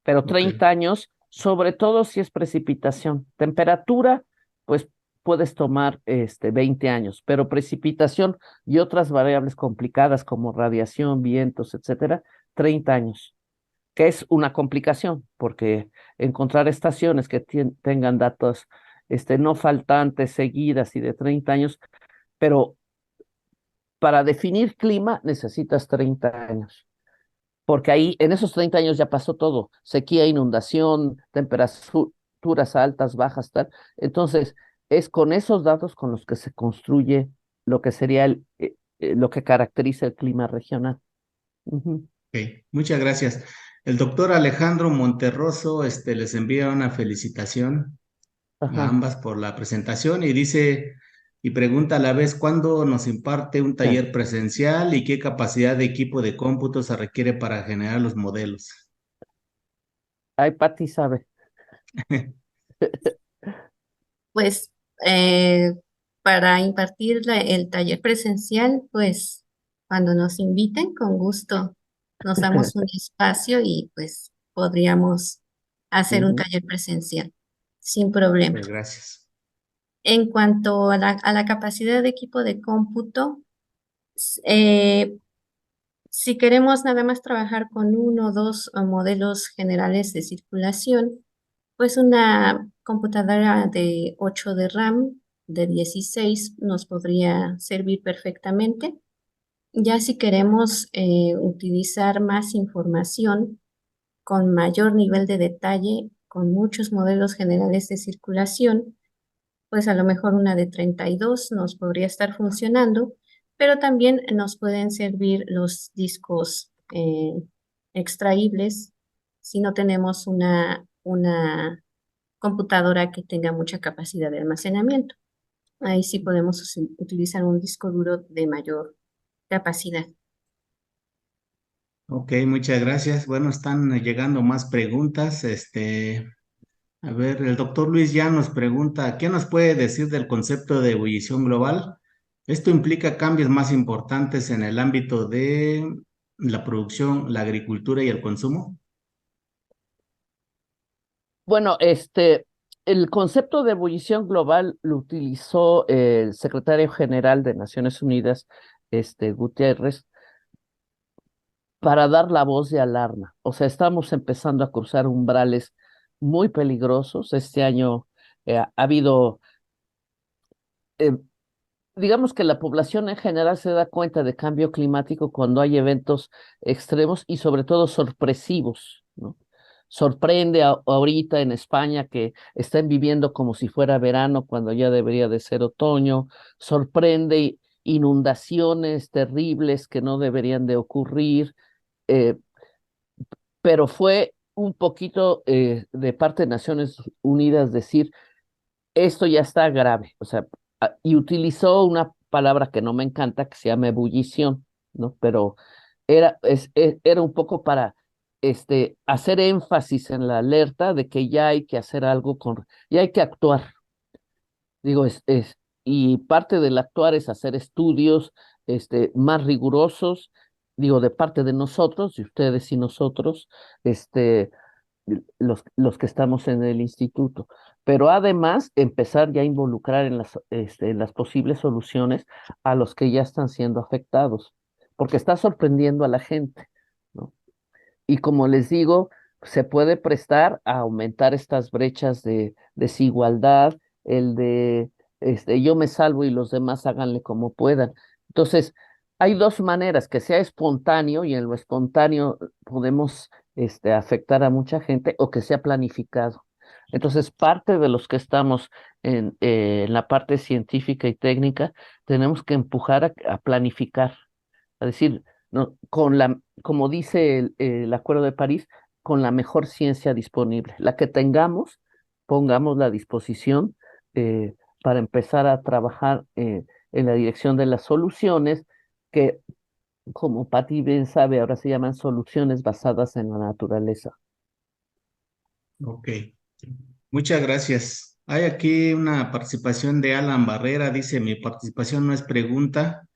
[SPEAKER 2] pero
[SPEAKER 4] Ok,
[SPEAKER 2] 30 años, sobre todo si es precipitación. Temperatura, pues puedes tomar 20 años, pero precipitación y otras variables complicadas como radiación, vientos, etcétera, 30 años, que es una complicación, porque encontrar estaciones que tengan datos no faltantes, seguidas y de 30 años, pero para definir clima necesitas 30 años. porque ahí en esos 30 años ya pasó todo, sequía, inundación, temperaturas altas, bajas, tal. Entonces, es con esos datos con los que se construye lo que sería lo que caracteriza el clima regional. Ujú.
[SPEAKER 4] Ok, muchas gracias. El doctor Alejandro Monterroso, les envía una felicitación a
[SPEAKER 2] Ajá.
[SPEAKER 4] ambas por la presentación y dice y pregunta a la vez cuándo nos imparte un
[SPEAKER 2] Sí.
[SPEAKER 4] taller presencial y qué capacidad de equipo de cómputo se requiere para generar los modelos.
[SPEAKER 2] Ay, Pati sabe.
[SPEAKER 3] Pues eh, para impartir el taller presencial, pues cuando nos inviten, con gusto nos damos un espacio y pues podríamos hacer un
[SPEAKER 2] Ujú.
[SPEAKER 3] taller presencial sin problema.
[SPEAKER 4] Gracias.
[SPEAKER 3] En cuanto a la capacidad de equipo de cómputo, eh, si queremos nada más trabajar con uno o dos modelos generales de circulación, pues una computadora de 8 de RAM, de 16 nos podría servir perfectamente. Ya si queremos utilizar más información con mayor nivel de detalle, con muchos modelos generales de circulación, pues a lo mejor una de 32 nos podría estar funcionando, pero también nos pueden servir los discos extraíbles si no tenemos una computadora que tenga mucha capacidad de almacenamiento. Ahí sí podemos utilizar un disco duro de mayor capacidad.
[SPEAKER 4] Ok, muchas gracias. Bueno, están llegando más preguntas. A ver, el doctor Luis ya nos pregunta, ¿qué nos puede decir del concepto de ebullición global? Esto implica cambios más importantes en el ámbito de la producción, la agricultura y el consumo.
[SPEAKER 2] Bueno, el concepto de ebullición global lo utilizó el secretario general de Naciones Unidas, Guterres, para dar la voz de alarma. O sea, estamos empezando a cruzar umbrales muy peligrosos. Este año ha habido, eh, digamos que la población en general se da cuenta de cambio climático cuando hay eventos extremos y sobre todo sorpresivos, ¿no? Sorprende ahorita en España que están viviendo como si fuera verano cuando ya debería de ser otoño. Sorprende inundaciones terribles que no deberían de ocurrir. eh, pero fue un poquito de parte de Naciones Unidas decir, esto ya está grave, o sea, y utilizó una palabra que no me encanta, que se llama ebullición, ¿no? Pero era un poco para hacer énfasis en la alerta de que ya hay que hacer algo ya hay que actuar. Digo, y parte del actuar es hacer estudios más rigurosos, digo, de parte de nosotros, de ustedes y nosotros, este, los que estamos en el instituto, pero además empezar ya a involucrar en las posibles soluciones a los que ya están siendo afectados, porque está sorprendiendo a la gente, ¿no? Y como les digo, se puede prestar a aumentar estas brechas de desigualdad, el de yo me salvo y los demás háganle como puedan. Entonces, hay dos maneras, que sea espontáneo y en lo espontáneo podemos afectar a mucha gente o que sea planificado. Entonces, parte de los que estamos en la parte científica y técnica, tenemos que empujar a planificar, a decir, no, como dice el Acuerdo de París, con la mejor ciencia disponible, la que tengamos, pongámosla a disposición para empezar a trabajar en la dirección de las soluciones que, como Patti bien sabe, ahora se llaman soluciones basadas en la naturaleza.
[SPEAKER 4] Ok, muchas gracias. Hay aquí una participación de Alan Barrera. Dice, mi participación no es pregunta,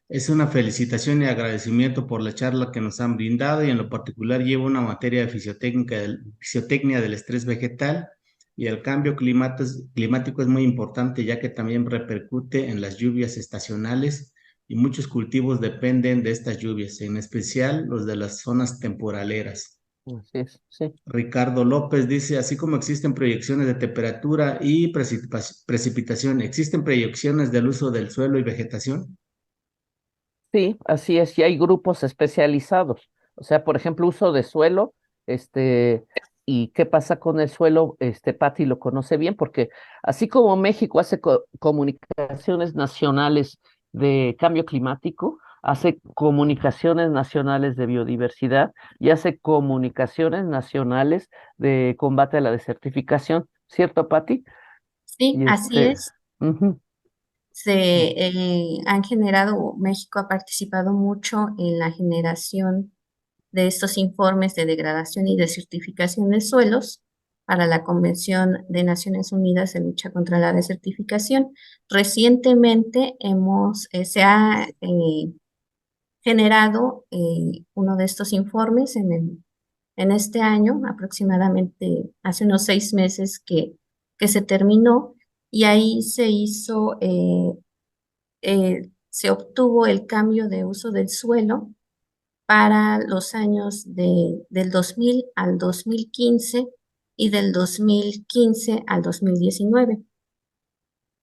[SPEAKER 4] es una felicitación y agradecimiento por la charla que nos han brindado y en lo particular llevo una materia de fisiotecnia del estrés vegetal y el cambio climático es muy importante ya que también repercute en las lluvias estacionales y muchos cultivos dependen de estas lluvias, en especial los de las zonas temporaleras.
[SPEAKER 2] Así es, sí.
[SPEAKER 4] Ricardo López dice, así como existen proyecciones de temperatura y precipitación, ¿existen proyecciones del uso del suelo y vegetación?
[SPEAKER 2] Sí, así es, y hay grupos especializados. O sea, por ejemplo, uso de suelo, y qué pasa con el suelo, Patti lo conoce bien, porque así como México hace comunicaciones nacionales de cambio climático, hace comunicaciones nacionales de biodiversidad y hace comunicaciones nacionales de combate a la desertificación, ¿cierto, Patti?
[SPEAKER 3] Sí,
[SPEAKER 2] Y
[SPEAKER 3] así es.
[SPEAKER 2] ujú,
[SPEAKER 3] Han generado, México ha participado mucho en la generación de estos informes de degradación y desertificación de suelos para la Convención de Naciones Unidas de Lucha contra la Desertificación. Recientemente se ha generado uno de estos informes en este año, aproximadamente hace unos 6 meses que se terminó, y ahí se obtuvo el cambio de uso del suelo para los años del 2000 al 2015 y del 2015 al 2019.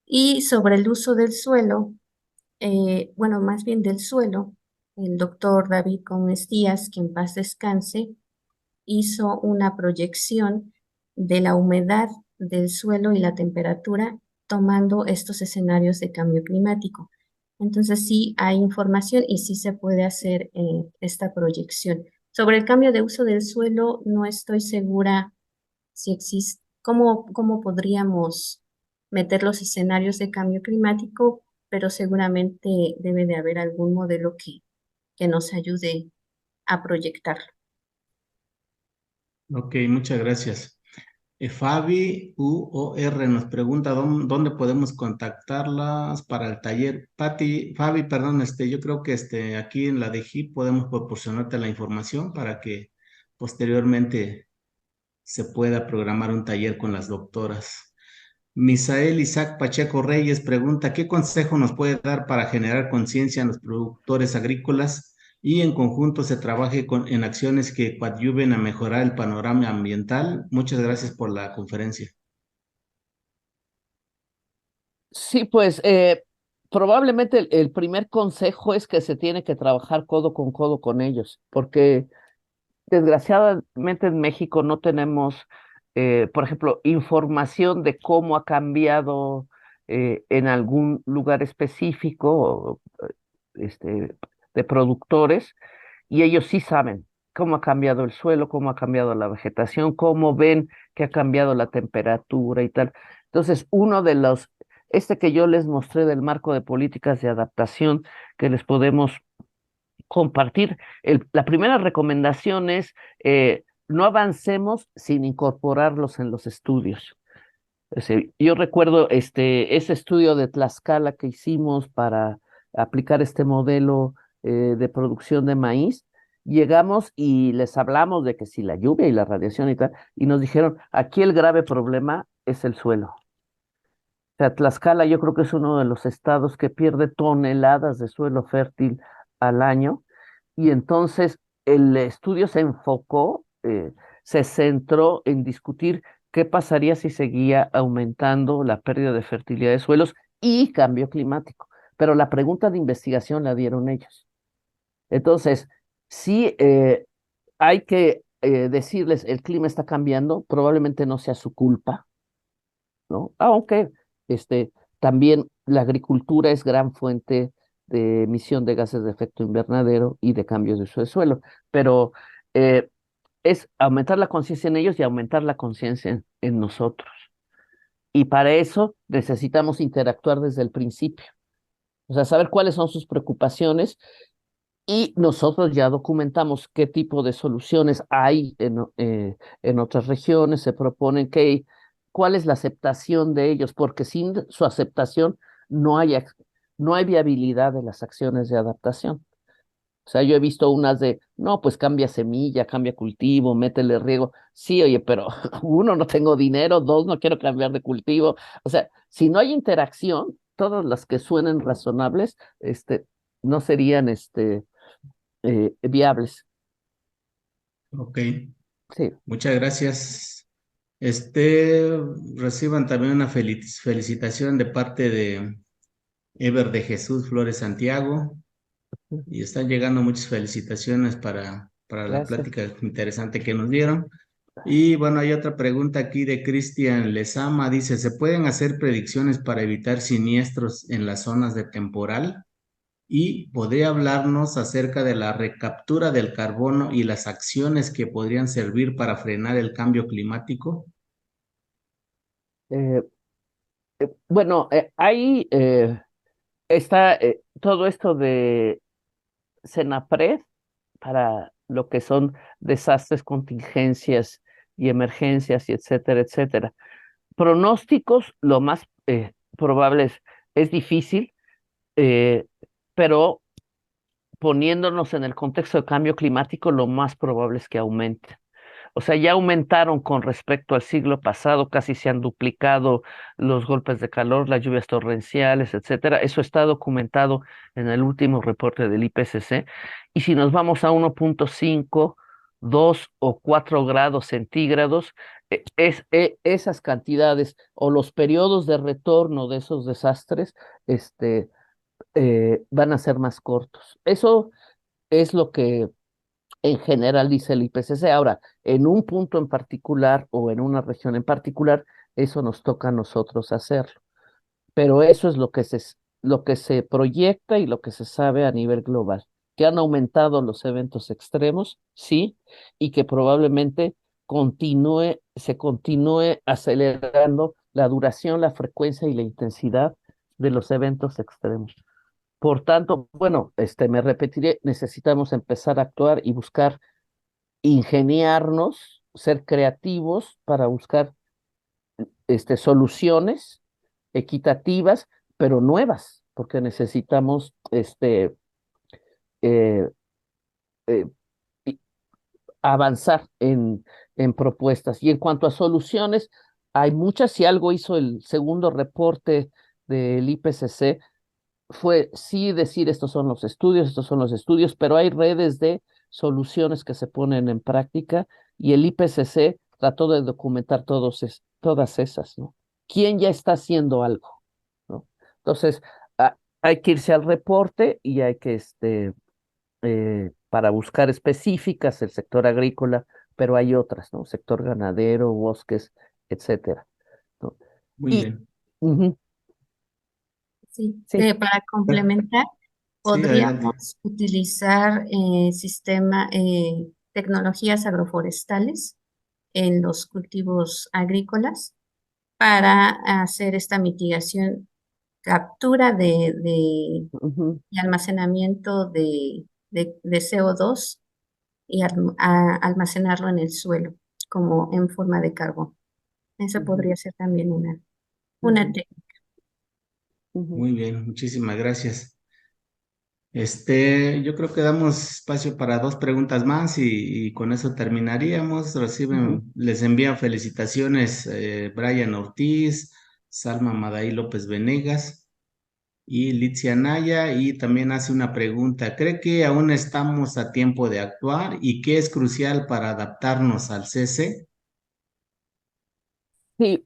[SPEAKER 3] Y sobre el uso del suelo, bueno, más bien del suelo, el doctor David Gómez Díaz, que en paz descanse, hizo una proyección de la humedad del suelo y la temperatura tomando estos escenarios de cambio climático. Entonces sí hay información y sí se puede hacer esta proyección. Sobre el cambio de uso del suelo, no estoy segura si existe, cómo podríamos meter los escenarios de cambio climático, pero seguramente debe de haber algún modelo que nos ayude a proyectarlo.
[SPEAKER 4] Ok, muchas gracias. Fabi UOR nos pregunta dónde podemos contactarlas para el taller. Fabi, perdón, yo creo que aquí en la DGI podemos proporcionarte la información para que posteriormente se pueda programar un taller con las doctoras. Misael Isaac Pacheco Reyes pregunta, ¿qué consejo nos puede dar para generar conciencia en los productores agrícolas y en conjunto se trabaje en acciones que coadyuven a mejorar el panorama ambiental? Muchas gracias por la conferencia.
[SPEAKER 2] Sí, pues probablemente el primer consejo es que se tiene que trabajar codo con ellos, porque desgraciadamente en México no tenemos, por ejemplo, información de cómo ha cambiado en algún lugar específico, este, de productores, y ellos sí saben cómo ha cambiado el suelo, cómo ha cambiado la vegetación, cómo ven que ha cambiado la temperatura y tal. Entonces, uno de los, que yo les mostré del marco de políticas de adaptación que les podemos compartir, la primera recomendación es no avancemos sin incorporarlos en los estudios. Yo recuerdo ese estudio de Tlaxcala que hicimos para aplicar este modelo de producción de maíz. Llegamos y les hablamos de que si la lluvia y la radiación y tal, y nos dijeron, aquí el grave problema es el suelo. O sea, Tlaxcala yo creo que es uno de los estados que pierde toneladas de suelo fértil al año, y entonces el estudio se enfocó, se centró en discutir qué pasaría si seguía aumentando la pérdida de fertilidad de suelos y cambio climático. Pero la pregunta de investigación la dieron ellos. Entonces, sí, hay que decirles, el clima está cambiando, probablemente no sea su culpa, ¿no? Aunque este, también la agricultura es gran fuente de emisión de gases de efecto invernadero y de cambios de uso de suelo, pero eh, es aumentar la conciencia en ellos y aumentar la conciencia en nosotros. Y para eso necesitamos interactuar desde el principio, o sea, saber cuáles son sus preocupaciones, y nosotros ya documentamos qué tipo de soluciones hay en otras regiones, se proponen cuál es la aceptación de ellos, porque sin su aceptación no hay, no hay viabilidad de las acciones de adaptación. O sea, yo he visto unas de, no, pues cambia semilla, cambia cultivo, métele riego. Sí, oye, pero uno, no tengo dinero, dos, no quiero cambiar de cultivo. O sea, si no hay interacción, todas las que suenen razonables, no serían, viables.
[SPEAKER 4] Ok,
[SPEAKER 2] Sí.
[SPEAKER 4] muchas gracias. Reciban también una felicitación de parte de Ever de Jesús Flores Santiago. Y están llegando muchas felicitaciones para para la
[SPEAKER 2] Gracias.
[SPEAKER 4] plática interesante que nos dieron. Y bueno, hay otra pregunta aquí de Cristian Lezama. Dice, ¿se pueden hacer predicciones para evitar siniestros en las zonas de temporal? Y podría hablarnos acerca de la recaptura del carbono y las acciones que podrían servir para frenar el cambio climático.
[SPEAKER 2] Eh, bueno, ahí está todo esto de Senapred para lo que son desastres, contingencias y emergencias, y etcétera, etcétera. Pronósticos, lo más probable es difícil, eh, pero poniéndonos en el contexto de cambio climático, lo más probable es que aumente. O sea, ya aumentaron con respecto al siglo pasado, casi se han duplicado los golpes de calor, las lluvias torrenciales, etcétera. Eso está documentado en el último reporte del IPCC. Y si nos vamos a 1.5, 2 o 4 grados centígrados, esas cantidades o los periodos de retorno de esos desastres, van a ser más cortos. Eso es lo que en general dice el IPCC. Ahora, en un punto en particular o en una región en particular, eso nos toca a nosotros hacerlo. Pero eso es lo que se proyecta y lo que se sabe a nivel global. Que han aumentado los eventos extremos, sí, y que probablemente se continúe acelerando la duración, la frecuencia y la intensidad de los eventos extremos. Por tanto, bueno, me repetiré, necesitamos empezar a actuar y buscar ingeniarnos, ser creativos para buscar soluciones equitativas, pero nuevas, porque necesitamos eh, eh, i- avanzar en propuestas. Y en cuanto a soluciones, hay muchas. Si algo hizo el segundo reporte del IPCC, fue sí decir estos son los estudios, pero hay redes de soluciones que se ponen en práctica y el IPCC trató de documentar todas esas, ¿no? ¿Quién ya está haciendo algo, ¿no? Entonces, hay que irse al reporte y hay que, para buscar específicas, el sector agrícola, pero hay otras, ¿no? Sector ganadero, bosques, etcétera, ¿no?
[SPEAKER 4] Muy
[SPEAKER 2] Y,
[SPEAKER 4] bien.
[SPEAKER 2] ujú,
[SPEAKER 3] Sí,
[SPEAKER 2] sí.
[SPEAKER 3] para complementar,
[SPEAKER 4] Sí, adelante.
[SPEAKER 3] podríamos utilizar tecnologías agroforestales en los cultivos agrícolas para hacer esta mitigación, captura
[SPEAKER 2] Ujú,
[SPEAKER 3] y almacenamiento de CO2 y almacenarlo en el suelo como en forma de carbón. Eso
[SPEAKER 2] ujú,
[SPEAKER 3] podría ser también una
[SPEAKER 2] ujú,
[SPEAKER 3] técnica.
[SPEAKER 2] ujú.
[SPEAKER 4] Muy bien, muchísimas gracias. Yo creo que damos espacio para dos preguntas más y con eso terminaríamos.
[SPEAKER 2] Ujú.
[SPEAKER 4] Les envían felicitaciones Brian Ortiz, Salma Madaí López Venegas y Litzia Naya, y también hace una pregunta. ¿Cree que aún estamos a tiempo de actuar y qué es crucial para adaptarnos al cese?
[SPEAKER 2] Sí,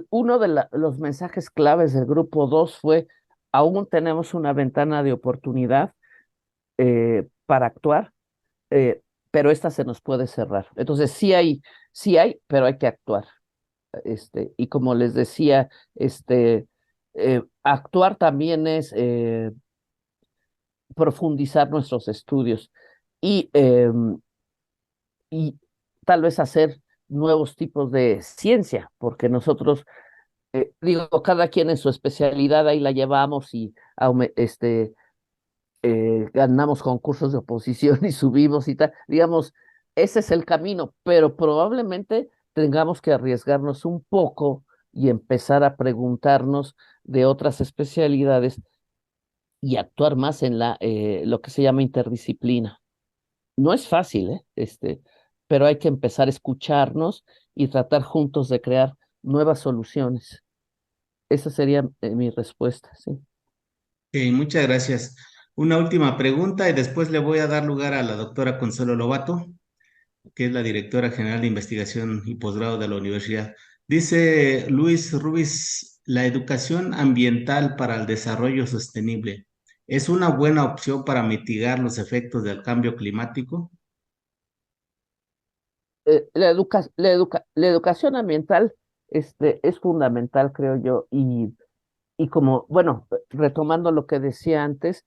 [SPEAKER 2] uno de los mensajes claves del grupo 2 fue, aún tenemos una ventana de oportunidad para actuar, pero esta se nos puede cerrar. Entonces, sí hay, pero hay que actuar. Y como les decía, actuar también es profundizar nuestros estudios y, y tal vez hacer nuevos tipos de ciencia, porque nosotros digo, cada quien en su especialidad, ahí la llevamos y ganamos concursos de oposición y subimos y tal. Digamos, ese es el camino, pero probablemente tengamos que arriesgarnos un poco y empezar a preguntarnos de otras especialidades y actuar más en lo que se llama interdisciplina. No es fácil, ¿eh? Pero hay que empezar a escucharnos y tratar juntos de crear nuevas soluciones. Esa sería mi respuesta, sí.
[SPEAKER 4] Muchas gracias. Una última pregunta y después le voy a dar lugar a la doctora Consuelo Lobato, que es la directora general de investigación y posgrado de la universidad. Dice Luis Rubis, la educación ambiental para el desarrollo sostenible ¿Es una buena opción para mitigar los efectos del cambio climático?
[SPEAKER 2] La educación ambiental es fundamental, creo yo, y como, bueno, retomando lo que decía antes,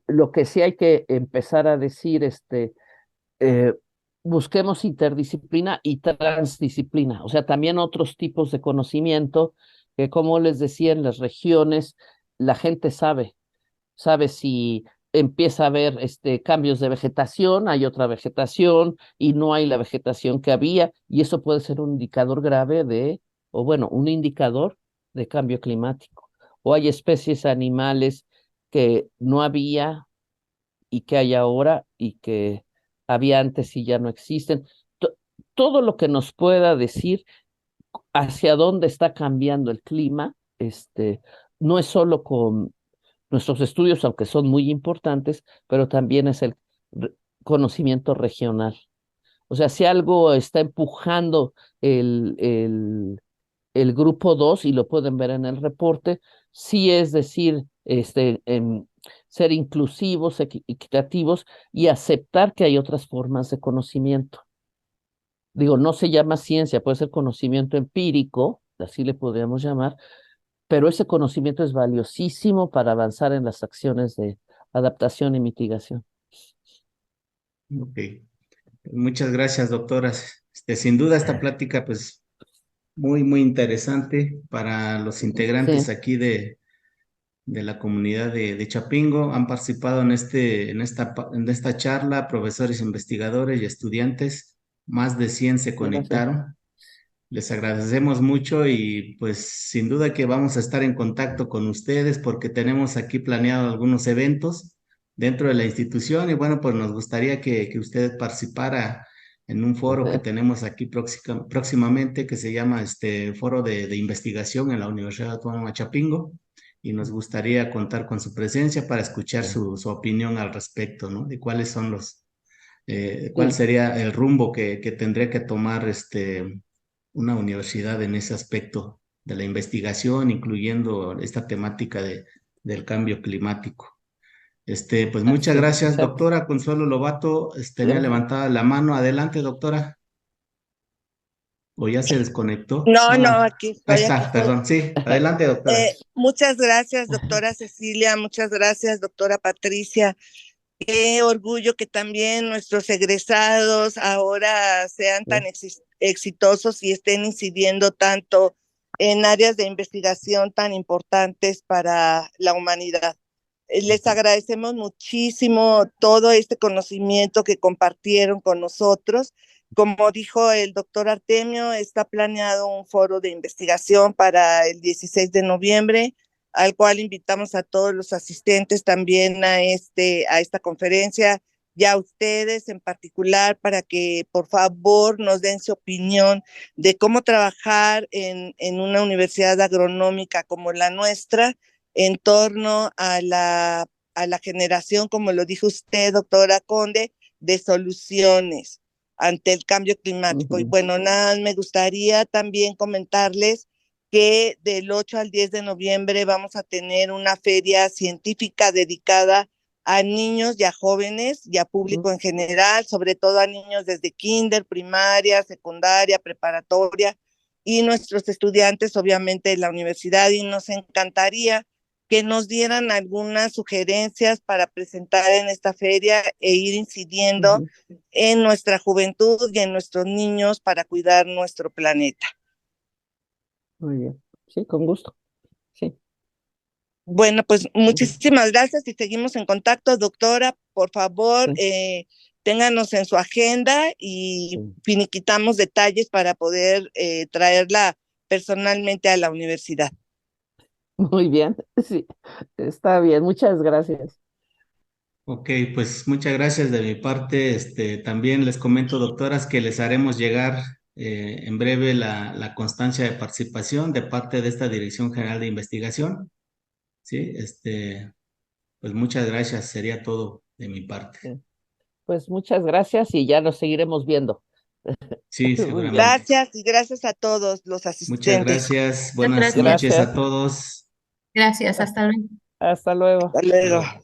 [SPEAKER 2] lo que sí hay que empezar a decir, eh, busquemos interdisciplina y transdisciplina, o sea, también otros tipos de conocimiento que, como les decía, en las regiones la gente sabe si empieza a haber cambios de vegetación, hay otra vegetación y no hay la vegetación que había, y eso puede ser un indicador grave o bueno, un indicador de cambio climático. O hay especies animales que no había y que hay ahora y que había antes y ya no existen. Todo lo que nos pueda decir hacia dónde está cambiando el clima, no es solo con nuestros estudios, aunque son muy importantes, pero también es el conocimiento regional. O sea, si algo está empujando el, el, el grupo 2 y lo pueden ver en el reporte, sí es decir, ser inclusivos, equitativos y aceptar que hay otras formas de conocimiento. Digo, no se llama ciencia, puede ser conocimiento empírico, así le podríamos llamar, pero ese conocimiento es valiosísimo para avanzar en las acciones de adaptación y mitigación.
[SPEAKER 4] Ok. Muchas gracias, doctoras. Sin duda esta plática, pues, muy interesante para los integrantes
[SPEAKER 2] Sí,
[SPEAKER 4] aquí de la comunidad de Chapingo. Han participado en esta charla profesores, investigadores y estudiantes. Más de 100 se
[SPEAKER 2] gracias.
[SPEAKER 4] conectaron. Les agradecemos mucho y pues sin duda que vamos a estar en contacto con ustedes porque tenemos aquí planeado algunos eventos dentro de la institución y bueno, pues nos gustaría que usted participara en un foro que tenemos aquí próximamente que se llama Foro de Investigación en la Universidad Autónoma de Chapingo y nos gustaría contar con su presencia para escuchar su opinión al respecto, ¿no? De cuáles son cuál
[SPEAKER 2] Sí,
[SPEAKER 4] sería el rumbo que tendría que tomar una universidad en ese aspecto de la investigación, incluyendo esta temática del cambio climático. Pues muchas
[SPEAKER 2] gracias.
[SPEAKER 4] gracias, doctora Consuelo Lobato. Tenía
[SPEAKER 2] Gracias.
[SPEAKER 4] levantada la mano. Adelante, doctora. ¿O ya se desconectó?
[SPEAKER 1] No,
[SPEAKER 4] No
[SPEAKER 1] no,
[SPEAKER 4] la. Ahí
[SPEAKER 1] aquí
[SPEAKER 4] está,
[SPEAKER 1] estoy.
[SPEAKER 4] perdón. Sí, adelante, doctora.
[SPEAKER 1] Muchas gracias, doctora Cecilia, muchas gracias, doctora Patricia. Qué orgullo que también nuestros egresados ahora sean tan exitosos y estén incidiendo tanto en áreas de investigación tan importantes para la humanidad. Les agradecemos muchísimo todo este conocimiento que compartieron con nosotros. Como dijo el doctor Artemio, está planeado un foro de investigación para el 16 de noviembre, al cual invitamos a todos los asistentes también a esta conferencia y a ustedes en particular para que por favor nos den su opinión de cómo trabajar en una universidad agronómica como la nuestra en torno a la generación, como lo dijo usted, doctora Conde, de soluciones ante el cambio climático. Y
[SPEAKER 2] Ujú,
[SPEAKER 1] bueno, nada, me gustaría también comentarles que del 8 al 10 de noviembre vamos a tener una feria científica dedicada a niños y a jóvenes y a
[SPEAKER 2] ujú,
[SPEAKER 1] público en general, sobre todo a niños desde kinder, primaria, secundaria, preparatoria y nuestros estudiantes obviamente de la universidad, y nos encantaría que nos dieran algunas sugerencias para presentar en esta feria e ir incidiendo
[SPEAKER 2] ujú.
[SPEAKER 1] en nuestra juventud y en nuestros niños para cuidar nuestro planeta.
[SPEAKER 2] Muy bien. Sí, con gusto. Sí.
[SPEAKER 1] Bueno, pues
[SPEAKER 2] Ujú,
[SPEAKER 1] muchísimas gracias y seguimos en contacto, doctora. Por favor,
[SPEAKER 2] sí,
[SPEAKER 1] ténganos en su agenda y
[SPEAKER 2] sí.
[SPEAKER 1] finiquitamos detalles para poder traerla personalmente a la universidad.
[SPEAKER 2] Muy bien. Sí, está bien. Muchas gracias.
[SPEAKER 4] Ok, pues muchas gracias de mi parte. También les comento, doctoras, que les haremos llegar en breve la constancia de participación de parte de esta Dirección General de Investigación. Sí, pues muchas gracias. Sería todo de mi parte.
[SPEAKER 2] Sí. Pues muchas gracias y ya nos seguiremos viendo.
[SPEAKER 4] Sí,
[SPEAKER 2] Muy bien.
[SPEAKER 4] seguramente.
[SPEAKER 1] Gracias y gracias a todos los
[SPEAKER 4] Muchas
[SPEAKER 1] asistentes.
[SPEAKER 4] gracias.
[SPEAKER 3] Muchas
[SPEAKER 4] Buenas
[SPEAKER 3] gracias.
[SPEAKER 4] noches a
[SPEAKER 2] Gracias.
[SPEAKER 4] todos.
[SPEAKER 3] Gracias, hasta luego.
[SPEAKER 2] Hasta luego.
[SPEAKER 1] Hasta
[SPEAKER 4] Hasta
[SPEAKER 1] luego.
[SPEAKER 4] luego.